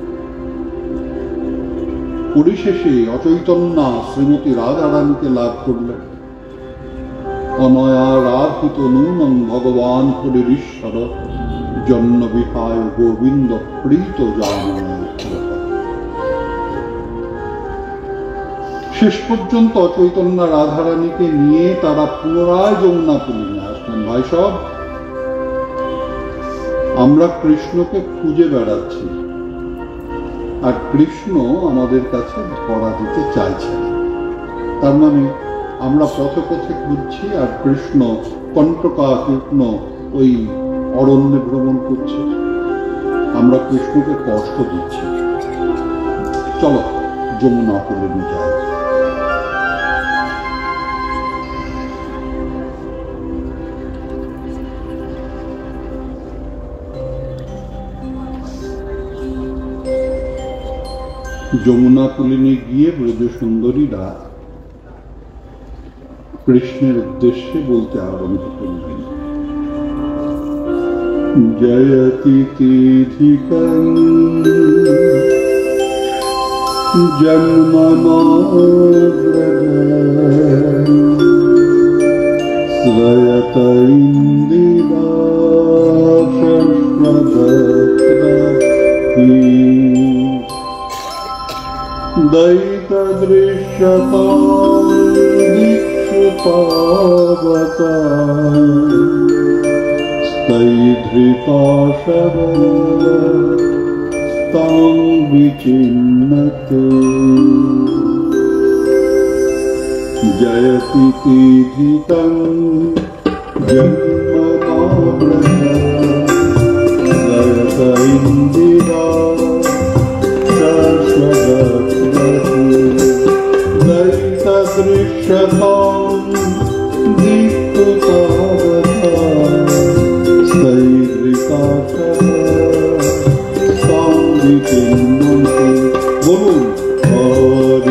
পরিশেষে অচৈতন্যা শ্রীমতী রাধারানীকে লাভ করলেন। অনয়া রাধিত নূনং ভগবান হরিশ্বর জন্য বিহায় গোবিন্দ প্রীত জানয়। শেষ পর্যন্ত অচৈতন্যা রাধারানীকে নিয়ে তারা পুনরায় যমুনা পুলিনে আসলেন। ভাই সব, আমরা কৃষ্ণকে খুঁজে বেড়াচ্ছি, আর কৃষ্ণ আমাদের কাছে ধরা দিতে চাইছেন। তার মানে আমরা পথে পথে খুঁজছি, আর কৃষ্ণ কণ্টকাকীর্ণ ওই অরণ্যে ভ্রমণ করছে। আমরা কৃষ্ণকে কষ্ট দিচ্ছি। চলো যমুনা পুলিনে যাই। যমুনা পুলিনে গিয়ে ব্রজসুন্দরীরা কৃষ্ণের উদ্দেশ্যে বলতে আরম্ভ করলেন, জয়তি তিধিকং জন্মনাব্রজ শ্রয়ত ইন্দিরাশস্রদত্রহি দৈতদৃশ্যতাং দীক্ষুপাবতাং স্তৈধৃতাশব তাং বিচিন্নতে। জয়তি তিধিকং জন্মনাব্রজ শ্রয়ত ইন্দিরা দৃশ্যতাং দীক্ষুপাবতাং স্তৈধৃতাশব তাং বিচিন্নতে। বলুন হরে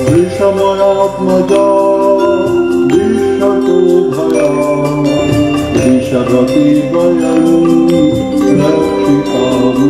Vrishamaya शरति वयं रक्षितामो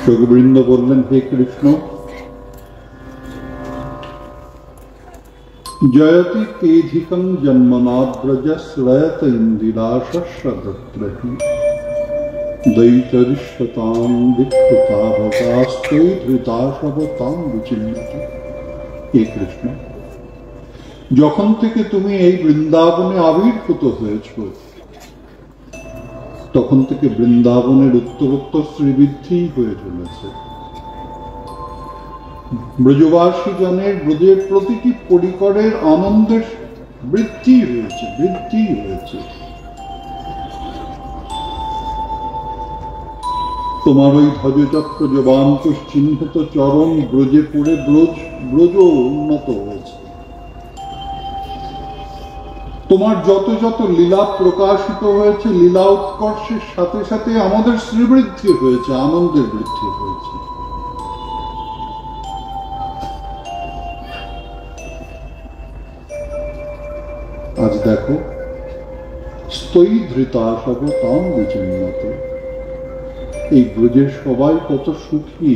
যোগবৃন্দ বললেন, হে কৃষ্ণ, জয়তি তেধিকং জন্মনাব্রজ শ্রয়ত ইন্দিরাশস্রদত্রহি দৈতরিষ্যতাং বিক্ষুতাভকাস্তৈ ধৃতাশবতাং বিচিন্নতি। হে কৃষ্ণ, যখন থেকে তুমি এই বৃন্দাবনে আবির্ভূত হয়েছ, তখন থেকে বৃন্দাবনের উত্তরোত্তর শ্রীবৃদ্ধি হয়ে চলেছে। ব্রজবাসী জনের ব্রজের প্রতিটি পরিকরের আনন্দের বৃদ্ধি হয়েছে। তোমার ওই ধ্বজচক্র জবাঙ্কুশ চিহ্নিত চরণ ব্রজে পড়ে ব্রজ উন্নত হয়েছে। তোমার যত যত লীলা প্রকাশিত হয়েছে, লীলা উৎকর্ষের সাথে সাথে আমাদের শ্রীবৃদ্ধি হয়েছে, আনন্দের বৃদ্ধি হয়েছে। আজ দেখো, স্তৈ ধৃতাশব তাম বিচিন্নত। এই ব্রজের সবাই কত সুখী,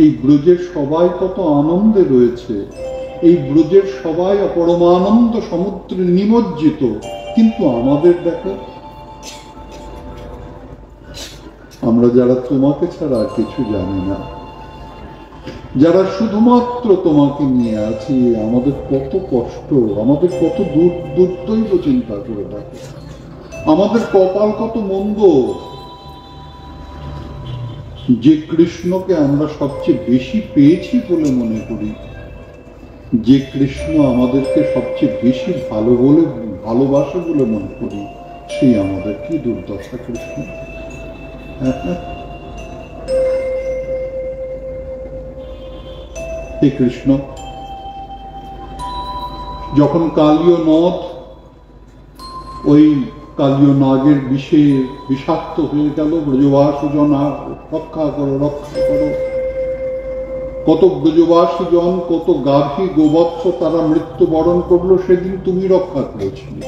এই ব্রজের সবাই কত আনন্দে রয়েছে, এই ব্রজের সবাই পরমানন্দ সমুদ্রে নিমজ্জিত। কিন্তু আমাদের দেখো, আমরা যারা তোমাকে ছাড়া আর কিছু জানি না, যারা শুধুমাত্র তোমাকে নিয়ে আছি, আমাদের কত কষ্ট, আমাদের কত দুর্দৈব চিন্তা করে দেখো, আমাদের কপাল কত মন্দ। যে কৃষ্ণকে আমরা সবচেয়ে বেশি পেয়েছি বলে মনে করি, যে কৃষ্ণ আমাদেরকে সবচেয়ে বেশি ভালোবাসে বলে মনে করি, সেই আমাদের কি দুর্দশা কৃষ্ণ। হে কৃষ্ণ, যখন কালীয় নদ ওই কালীয় নাগের বিষাক্ত হয়ে গেল, ব্রজবাসীজন রক্ষা করো, রক্ষা করো। কত ব্রজবাসীজন, কত গাভী গোবৎস তারা মৃত্যুবরণ করলো, সেদিন তুমি রক্ষা করেছিলে।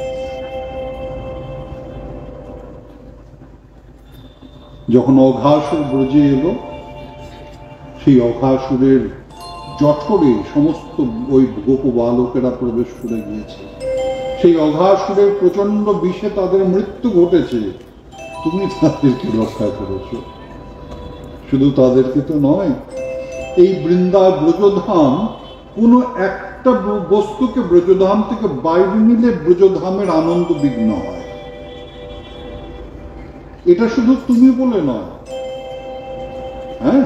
যখন অঘাসুর ব্রজে এলো, সেই অঘাসুরের জঠরে সমস্ত ওই গোপ বালকেরা প্রবেশ করে গিয়েছে। সেই অঘাসুরের প্রচন্ড বিষে তাদের মৃত্যু ঘটেছে, তুমি তাদেরকে রক্ষা করেছ। শুধু তাদেরকে তো নয়, এই ব্রজধাম কোন একটা বস্তুকে ব্রজধাম থেকে বাইরে নিলে ব্রজধামের আনন্দ বিঘ্ন হয়। এটা শুধু তুমি বলে নয়, হ্যাঁ,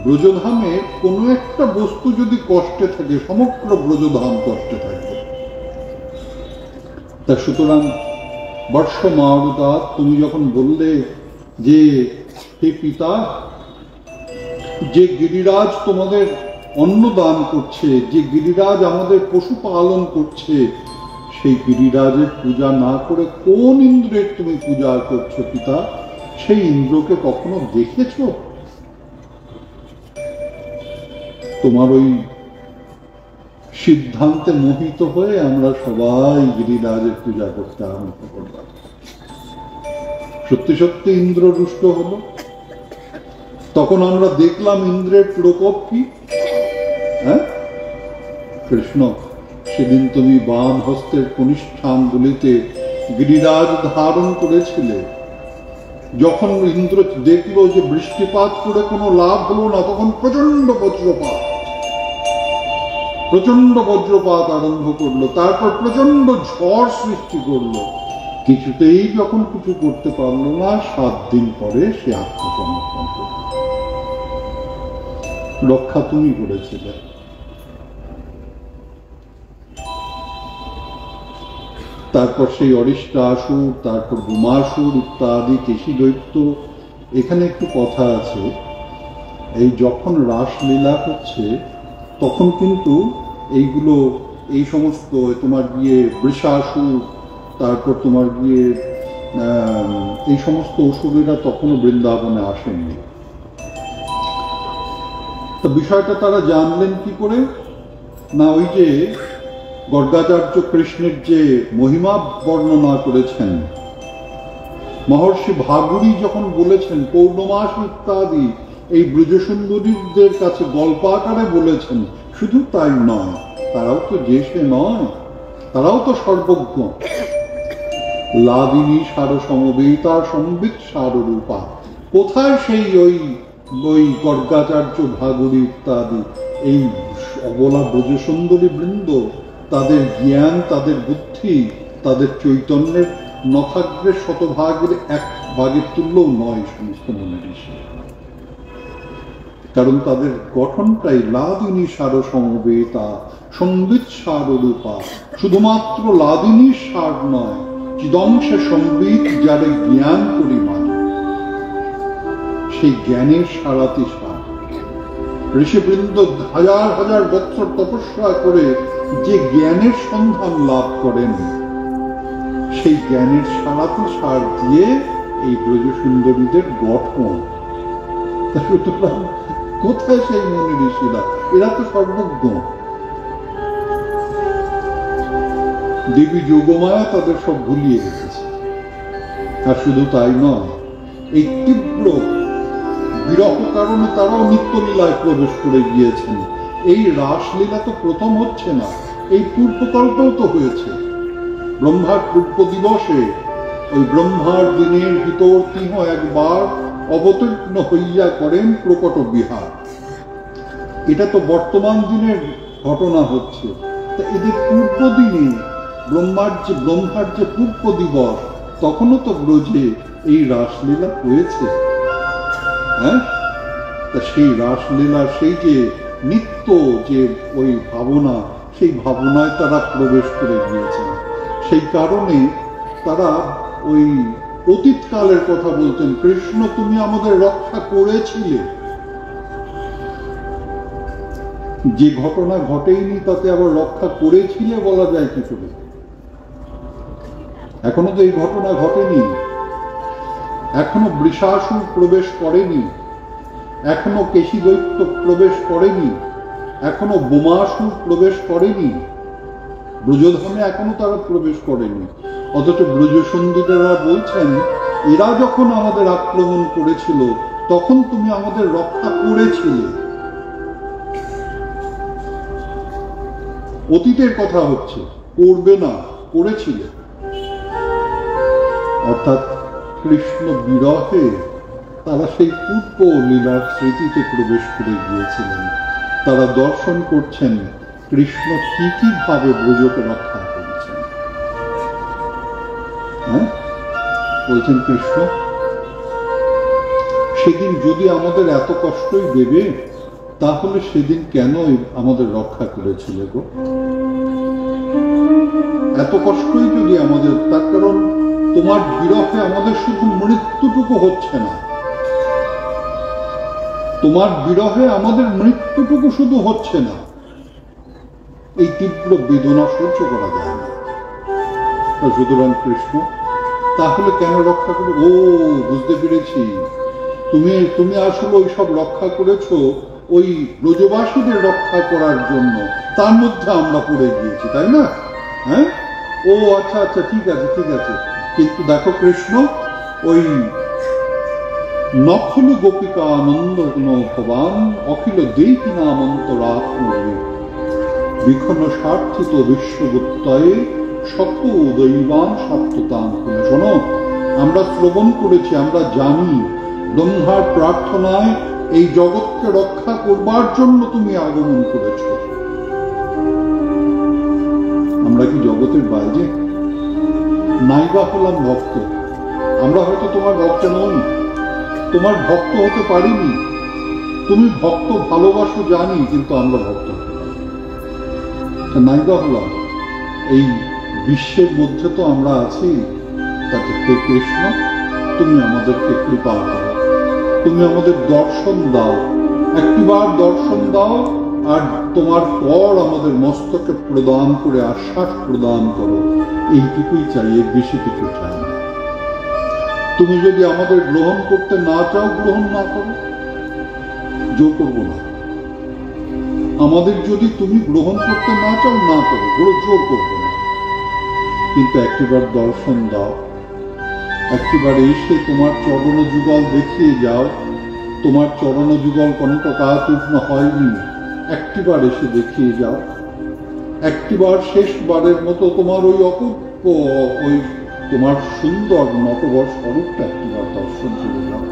ব্রজধামে কোন একটা বস্তু যদি কষ্টে থাকে, সমগ্র ব্রজধাম কষ্টে থাকে। তা সুতরাং বর্ষ মারুতা, তুমি যখন বললে যে হে পিতা, যে গিরিরাজ তোমাদের অন্ন দান করছে, যে গিরিরাজ আমাদের পশু পালন করছে, সেই গিরিরাজের পূজা না করে কোন ইন্দ্রের তুমি পূজা করছো পিতা? সেই ইন্দ্রকে কখনো দেখেছ? তোমার ওই সিদ্ধান্তে মোহিত হয়ে আমরা সবাই গিরিরাজের পূজা করতে আরম্ভ করলাম। সত্যি সত্যি ইন্দ্র রুষ্ট হলো। তখন আমরা দেখলাম ইন্দ্রের প্রকোপ কি। হ্যাঁ কৃষ্ণ, সেদিন তুমি বাম হস্তের কনিষ্ঠান গুলিতে গিরিরাজ ধারণ করেছিলে। যখন ইন্দ্র দেখলো যে বৃষ্টিপাত করে কোনো লাভ হলো না, তখন প্রচন্ড বজ্রপাত আরম্ভ করলো। তারপর প্রচন্ড ঝড় সৃষ্টি করলো। কিছুতেই যখন কিছু করতে পারলো না, 7 দিন পরে সে আত্মসমর্পণ করল। রক্ষা তুমি করেছিলে। তারপর সেই অরিষ্টাসুর, তারপর গুমাসুর ইত্যাদি কেশী দৈত্য। এখানে একটু কথা আছে, এই যখন রাসলীলা হচ্ছে তখন কিন্তু এইগুলো, এই সমস্ত তোমার গিয়ে বৃষাসুর, তারপর তোমার গিয়ে এই সমস্ত অসুরেরা তখনও বৃন্দাবনে আসেননি। তো বিষয়টা তারা জানলেন কি করে? না, ওই যে গর্গাচার্য কৃষ্ণের যে মহিমা বর্ণনা করেছেন, মহর্ষি ভাগুরী যখন বলেছেন, পৌর্ণমাস ইত্যাদি এই ব্রজসুন্দরীদের কাছে গল্প আকারে বলেছেন। শুধু তাই নয়, তারাও তো যে সে নয়, তারাও তো সর্বজ্ঞ। লাদিনী সার সমবেতা সম্বিত সাররূপা, কোথায় সেই ওই গর্গাচার্য ভাগুরী ইত্যাদি এই অবলা ব্রজসুন্দরী বৃন্দ? তাদের জ্ঞান, তাদের বুদ্ধি, তাদের চৈতন্যের নথাগ্রের 100 1 ভাগের তুল্যও নয় সমস্ত মনে ঋষি। কারণ তাদের গঠনটাই লাদিনী সার সমবেতা সম্বিত সাররূপা। শুধুমাত্র লাদিনী সার নয়, চিদংশে সম্বিত, যারে জ্ঞান পরিমাণ, সেই জ্ঞানের সারাতি সার। ঋষিবৃন্দ হাজার হাজার বৎসর তপস্যা করে যে জ্ঞানের সন্ধান লাভ করেন, সেই জ্ঞানের সারাতি সার দিয়ে এই ব্রজসুন্দরীদের গঠন। কোথায় সেই মুনি ঋষিরা? এরা তো সর্বজ্ঞ। দেবী যোগমায়া তাদের সব ভুলিয়ে রেখেছে। আর শুধু তাই নয়, এই তীব্র বিরহ কারণে তারাও নিত্যলীলায় প্রবেশ করে গিয়েছেন। এই রাসলীলা তো প্রথম হচ্ছে না, এই পূর্বকল্পও তো হয়েছে। ব্রহ্মার পূর্ব দিবসে ওই ব্রহ্মার দিনের ভিতর তিহ একবার অবতীর্ণ হইয়া করেন প্রকট বিহার। এটা তো বর্তমান দিনের ঘটনা হচ্ছে। তা এদের পূর্ব দিনে ব্রহ্মার যে পূর্ব দিবস, তখনও তো ব্রজে এই রাসলীলা হয়েছে। হ্যাঁ, তা সেই রাসলীলা, সেই যে নিত্য যে ওই ভাবনা, সেই ভাবনায় তারা প্রবেশ করে গিয়েছেন। সেই কারণে তারা ওই অতীতকালের কথা বলতেন, কৃষ্ণ তুমি আমাদের রক্ষা করেছিলে। যে ঘটনা ঘটেইনি তাতে আবার রক্ষা করেছিলে বলা যায় কি করে? এখনো তো এই ঘটনা ঘটেনি, এখনো বৃষাসুর প্রবেশ করেনি, এখনো কেশী দৈত্য প্রবেশ করেনি, এখনো বোমাসুর প্রবেশ করেনি, ব্রজধামে এখনো তারা প্রবেশ করেনি। অথচ ব্রজসুন্দরীরা বলছেন, এরা যখন আমাদের আক্রমণ করেছিল তখন তুমি আমাদের রক্ষা করেছিলে। অতীতের কথা হচ্ছে, করবে না, করেছিলেন, অর্থাৎ কৃষ্ণ বিরহে তারা সেই পূর্ব লীলার স্মৃতিতে প্রবেশ করে গিয়েছিলেন। তারা দর্শন করছেন কৃষ্ণ কি কি ভাবে ব্রজকে রক্ষা করেছেন। হ্যাঁ, বলছেন কৃষ্ণ সেদিন যদি আমাদের এত কষ্টই দেবে, তাহলে সেদিন কেন আমাদের রক্ষা করেছিল গো? এত কষ্টই যদি আমাদের, তার কারণ তোমার বিরহে আমাদের শুধু মৃত্যুটুকু হচ্ছে না, তোমার বিরহে আমাদের মৃত্যুটুকু শুধু হচ্ছে না, এই তীব্র বেদনা সহ্য করা যায় না। সুতরাং কৃষ্ণ তাহলে কেন রক্ষা করবে? ও, বুঝতে পেরেছি, তুমি আসলে ওই সব রক্ষা করেছো ওই ব্রজবাসীদের রক্ষা করার জন্য, তার মধ্যে আমরা পড়ে গিয়েছি, তাই না? হ্যাঁ, ও আচ্ছা আচ্ছা, ঠিক আছে ঠিক আছে। কিন্তু দেখো কৃষ্ণ, ওই নখলু গোপিকা আনন্দ ভবান অখিল দেইকি নামন্তরাত্মে বিখন স্বার্থিত বিশ্বগুপ্তয়ে সপ্ত দৈবান সপ্ততাম। শোনো, আমরা শ্রবণ করেছি, আমরা জানি ব্রহ্মার প্রার্থনায় এই জগৎকে রক্ষা করবার জন্য তুমি আগমন করেছ। আমরা কি জগতের বাইরে? নাইবা হলাম ভক্ত, আমরা হয়তো তোমার ভক্ত নই, তোমার ভক্ত হতে পারিনি, তুমি ভক্ত ভালোবাসো জানি, কিন্তু আমরা ভক্ত নাইবা হলাম। এই বিশ্বের মধ্যে তো আমরা আছি, তাতে হে কৃষ্ণ তুমি আমাদেরকে কৃপা করো, তুমি আমাদের দর্শন দাও, একটিবার দর্শন দাও, আর তোমার পর আমাদের মস্তকে প্রদান করে আশ্বাস প্রদান করো, এইটুকুই চাই, এর বেশি কিছু চাই না। তুমি যদি আমাদের গ্রহণ করতে না চাও, গ্রহণ না করো, জোর করবো না। আমাদের যদি তুমি গ্রহণ করতে না চাও, না করো, জোর করবো না। কিন্তু একটিবার দর্শন দাও, একটিবার এসে তোমার চরণ যুগল দেখিয়ে যাও। তোমার চরণ যুগল কণ্টকাতীর্ণ হয়নি, একটিবার এসে দেখিয়ে যাও। একটিবার শেষবারের মতো তোমার ওই অপূর্ব, ওই তোমার সুন্দর নটবর স্বরূপটা একটিবার দর্শন করে যাও।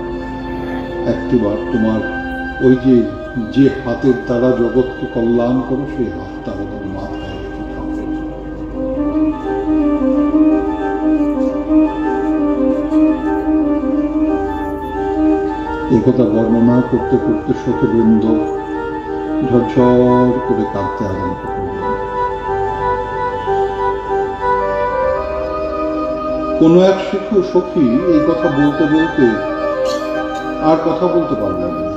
একটিবার তোমার ওই যে হাতের দ্বারা জগৎকে কল্যাণ করো, সেই হাতটা আমাদের মাথায় একথা বর্ণনা করতে করতে শতবৃন্দ ঝরঝর করে কাঁদতে আরম্ভ করল। কোন এক সখী এই কথা বলতে বলতে আর কথা বলতে পারলেন না।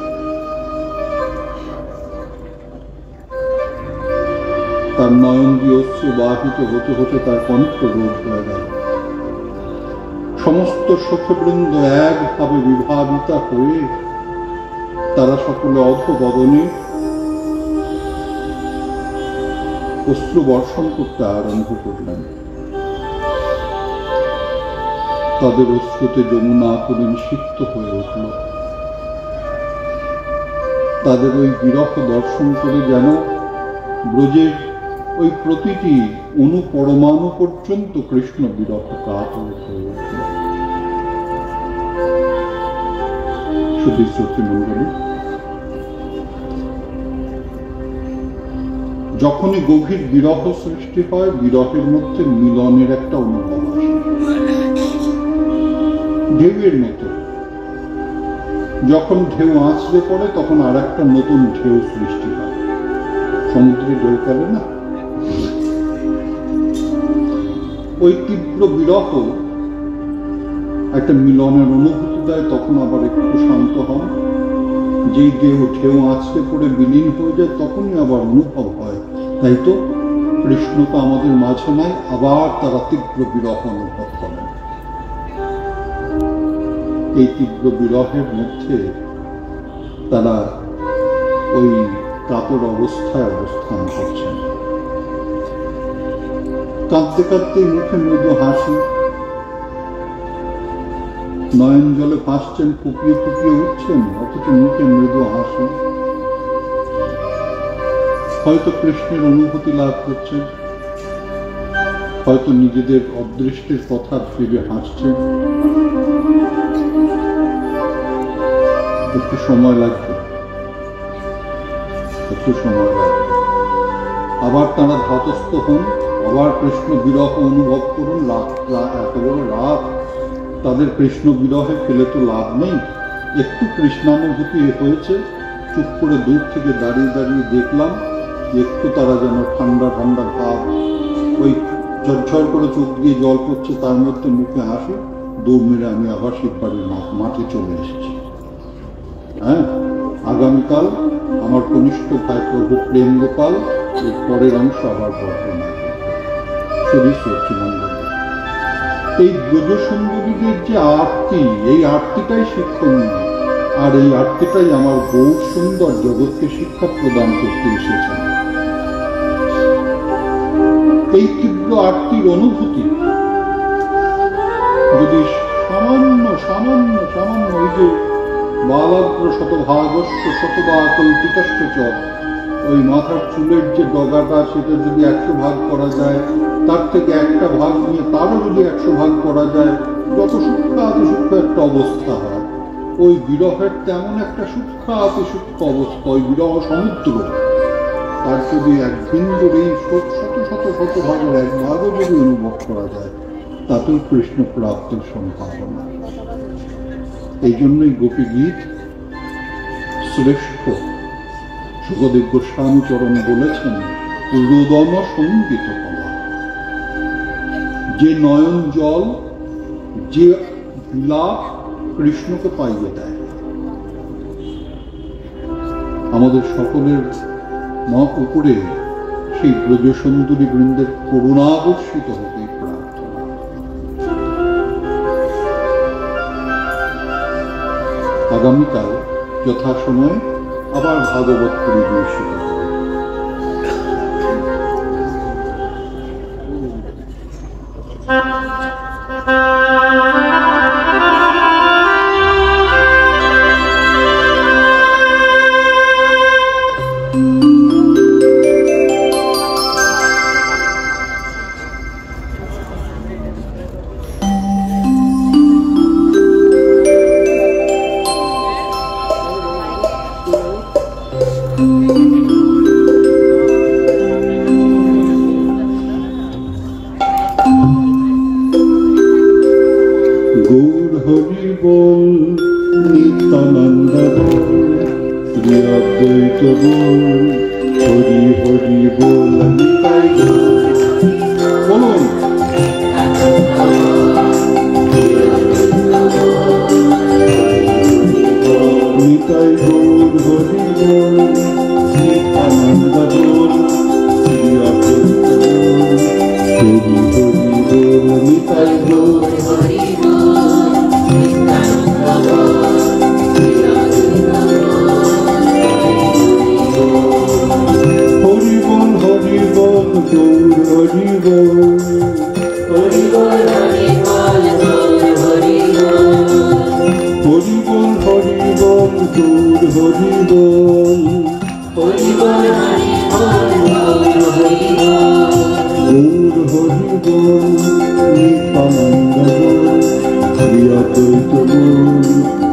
তার নয়ন দিয়ে অশ্রু বাহিত হতে হতে তার কণ্ঠ রোধ হয়ে গেল। সমস্ত সখীবৃন্দ একভাবে বিভাবিতা হয়ে তারা সকলে অধবদনে অশ্রু বর্ষণ করতে আরম্ভ করলেন। তাদের অশ্রুতে যমুনা পরিনিষিক্ত হয়ে উঠল। তাদের ওই বিরহ দর্শন করে যেন ব্রজের ওই প্রতিটি অনুপরমাণু পর্যন্ত কৃষ্ণ বিরহ কাতর হয়ে উঠল। সতী মণ্ডলী, যখনই গভীর বিরহ সৃষ্টি হয়, বিরহের মধ্যে মিলনের একটা অনুভব আসে, ঢেউয়ের মতো। যখন ঢেউ আছড়ে পড়ে, তখন আর একটা নতুন ঢেউ সৃষ্টি হয়। সমুদ্রে ঢেউ ফেলে না, ওই তীব্র বিরহ একটা মিলনের অনুভূতি দেয়। তখন আবার একটু শান্ত হয়, যেই ঢেউ আছড়ে পড়ে বিলীন হয়ে যায়, তখনই আবার অনুভব হয়। তাই তো কৃষ্ণ তো আমাদের মাঝে নাই, আবার তারা তীব্র বিরহ অনুভব করেন। এই তীব্র বিরহের মধ্যে তারা ওই কাতর অবস্থায় অবস্থান করছেন। কাঁদতে কাঁদতে মুখে মৃদু হাসি, নয়ন জলে ভাসছেন, ফুপিয়ে ফুপিয়ে উঠছেন, অথচ মুখে মৃদু হাসি। হয়তো কৃষ্ণের অনুভূতি লাভ করছেন, হয়তো নিজেদের অদৃষ্টের কথা ভেবে হাসছেন। একটু সময় লাগবে, একটু সময় লাগবে। আবার তারা ধাতস্থ হন, আবার কৃষ্ণ বিরহ অনুভব করুন। এত বড় রাত, তাদের কৃষ্ণ বিরহে ফেলে তো লাভ নেই। একটু কৃষ্ণানুভূতি হয়েছে, চুপ করে দূর থেকে দাঁড়িয়ে দাঁড়িয়ে দেখলাম একটু তারা যেন ঠান্ডা ঠান্ডা ভাব, ওই ঝরঝর করে চোখ দিয়ে জল পড়ছে, তার মধ্যে মুখে হাসি। দৌড় মেরে আমি আবার শিববাড়ির মাঠে চলে এসেছি। হ্যাঁ, আগামীকাল আমার কনিষ্ঠ ভাই প্রভু প্রেম গোপাল এর পরের অংশ আবার বর্ণনা করবে। এই ব্রজসুন্দরীদের যে আরতি, এই আরতিটাই শিক্ষণীয়, আর এই আরতিটাই আমার গৌর সুন্দর জগৎকে শিক্ষা প্রদান করতে এসেছেন। এই তীব্র আরতির অনুভূতি যদি সামান্য সামান্য সামান্য ওই যে বালাগ্র শতভাগস্য শতদা কল্পিতস্য চ, ওই মাথার চুলের যে ডগাটা, সেটা যদি 100 ভাগ করা যায়, তার থেকে একটা ভাগ নিয়ে তারও যদি 100 ভাগ করা যায়, যত সূক্ষ্ম অতি সূক্ষ্ম একটা অবস্থা হয়, ওই বিরহের তেমন একটা সূক্ষ্ম অতি সূক্ষ্ম অবস্থা, ওই বিরহ সমুদ্র, তার যদি এক বিন্দুর এই শত শত শত ভাগের এক ভাগও যদি অনুভব করা যায়, তাতেও কৃষ্ণ প্রাপ্তির সম্ভাবনা। এই জন্যই গোপী গীত শ্রেষ্ঠ। সুখদেব গোস্বামী চরণ বলেছেন, রোদন সঙ্গীত কলা, যে নয়ন জল, যে বিলাপ কৃষ্ণকে পাইয়ে দেয়। আমাদের সকলের উপরে সেই ব্রজসুন্দরী বৃন্দের করুণাবর্ষিত হতে প্রার্থনা। আগামীকাল যথাসময়ে আবার ভাগবত পরিবেশিত হবে। গৌর হরি বল, নিত্যানন্দ বল, শ্রী অদ্বৈত বল, হরি হরি বল, নিতাই বলুন। নিতাই গৌর হরি বল, নিত্যানন্দ বল, শ্রী অদ্বৈত বল, হরি হরি বল, নিতাই গৌর হরি বল, গৌর হরি বল, হরি বল হরি বল, গৌর হরি বল, হরি বল হরি বল, গৌর হরি বল, হরি বল হরি বল, গৌর হরি বল, গৌর হরি বল, নিত্যানন্দ বল, শ্রী অদ্বৈত বল,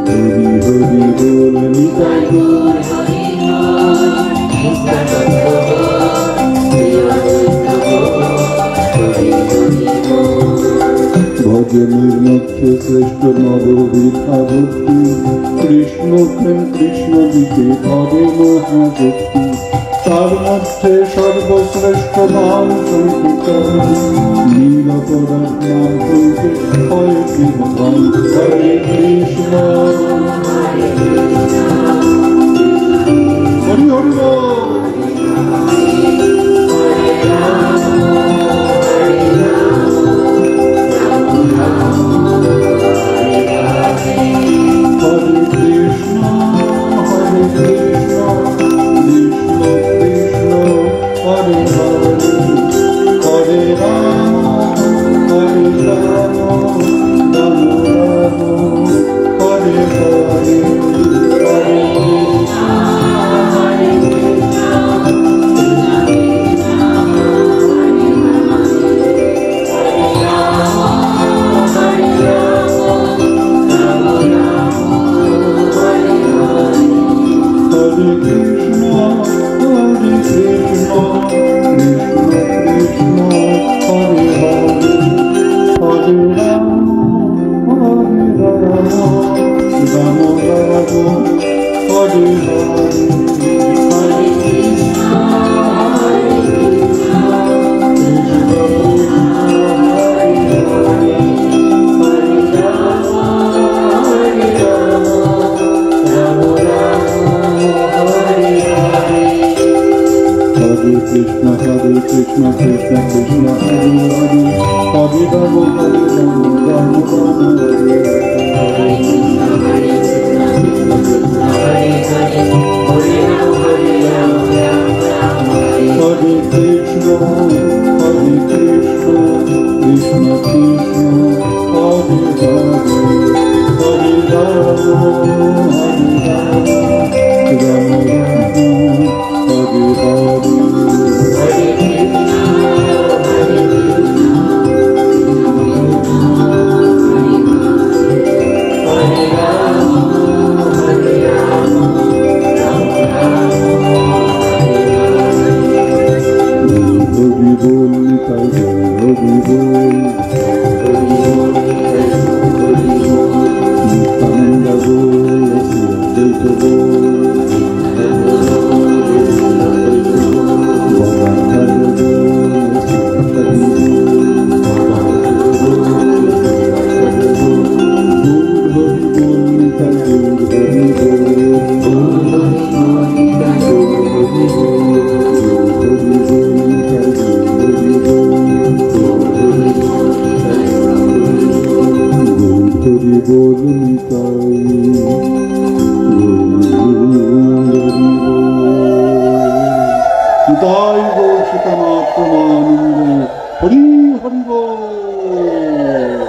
হরি হরি বল, নিতাই গৌর হরি বল, নিত্যানন্দ বল, ভজনের মধ্যে শ্রেষ্ঠ নববিধা ভক্তি, কৃষ্ণ প্রেম কৃষ্ণ গীতে ভবে মহাভক্তি, তার মধ্যে সর্বশ্রেষ্ঠ নাম সংকীর্তন, নীলপদার নাম হইতে হয় কীর্তন। হরে কৃষ্ণ হরি হরি বল। Krishna Krishna Krishna Hare Hare Hare Rama Rama Hare Hare Hare Krishna Hare Krishna Krishna Krishna Hare Hare Hare Rama Rama Hare Hare Hare Hare Bol.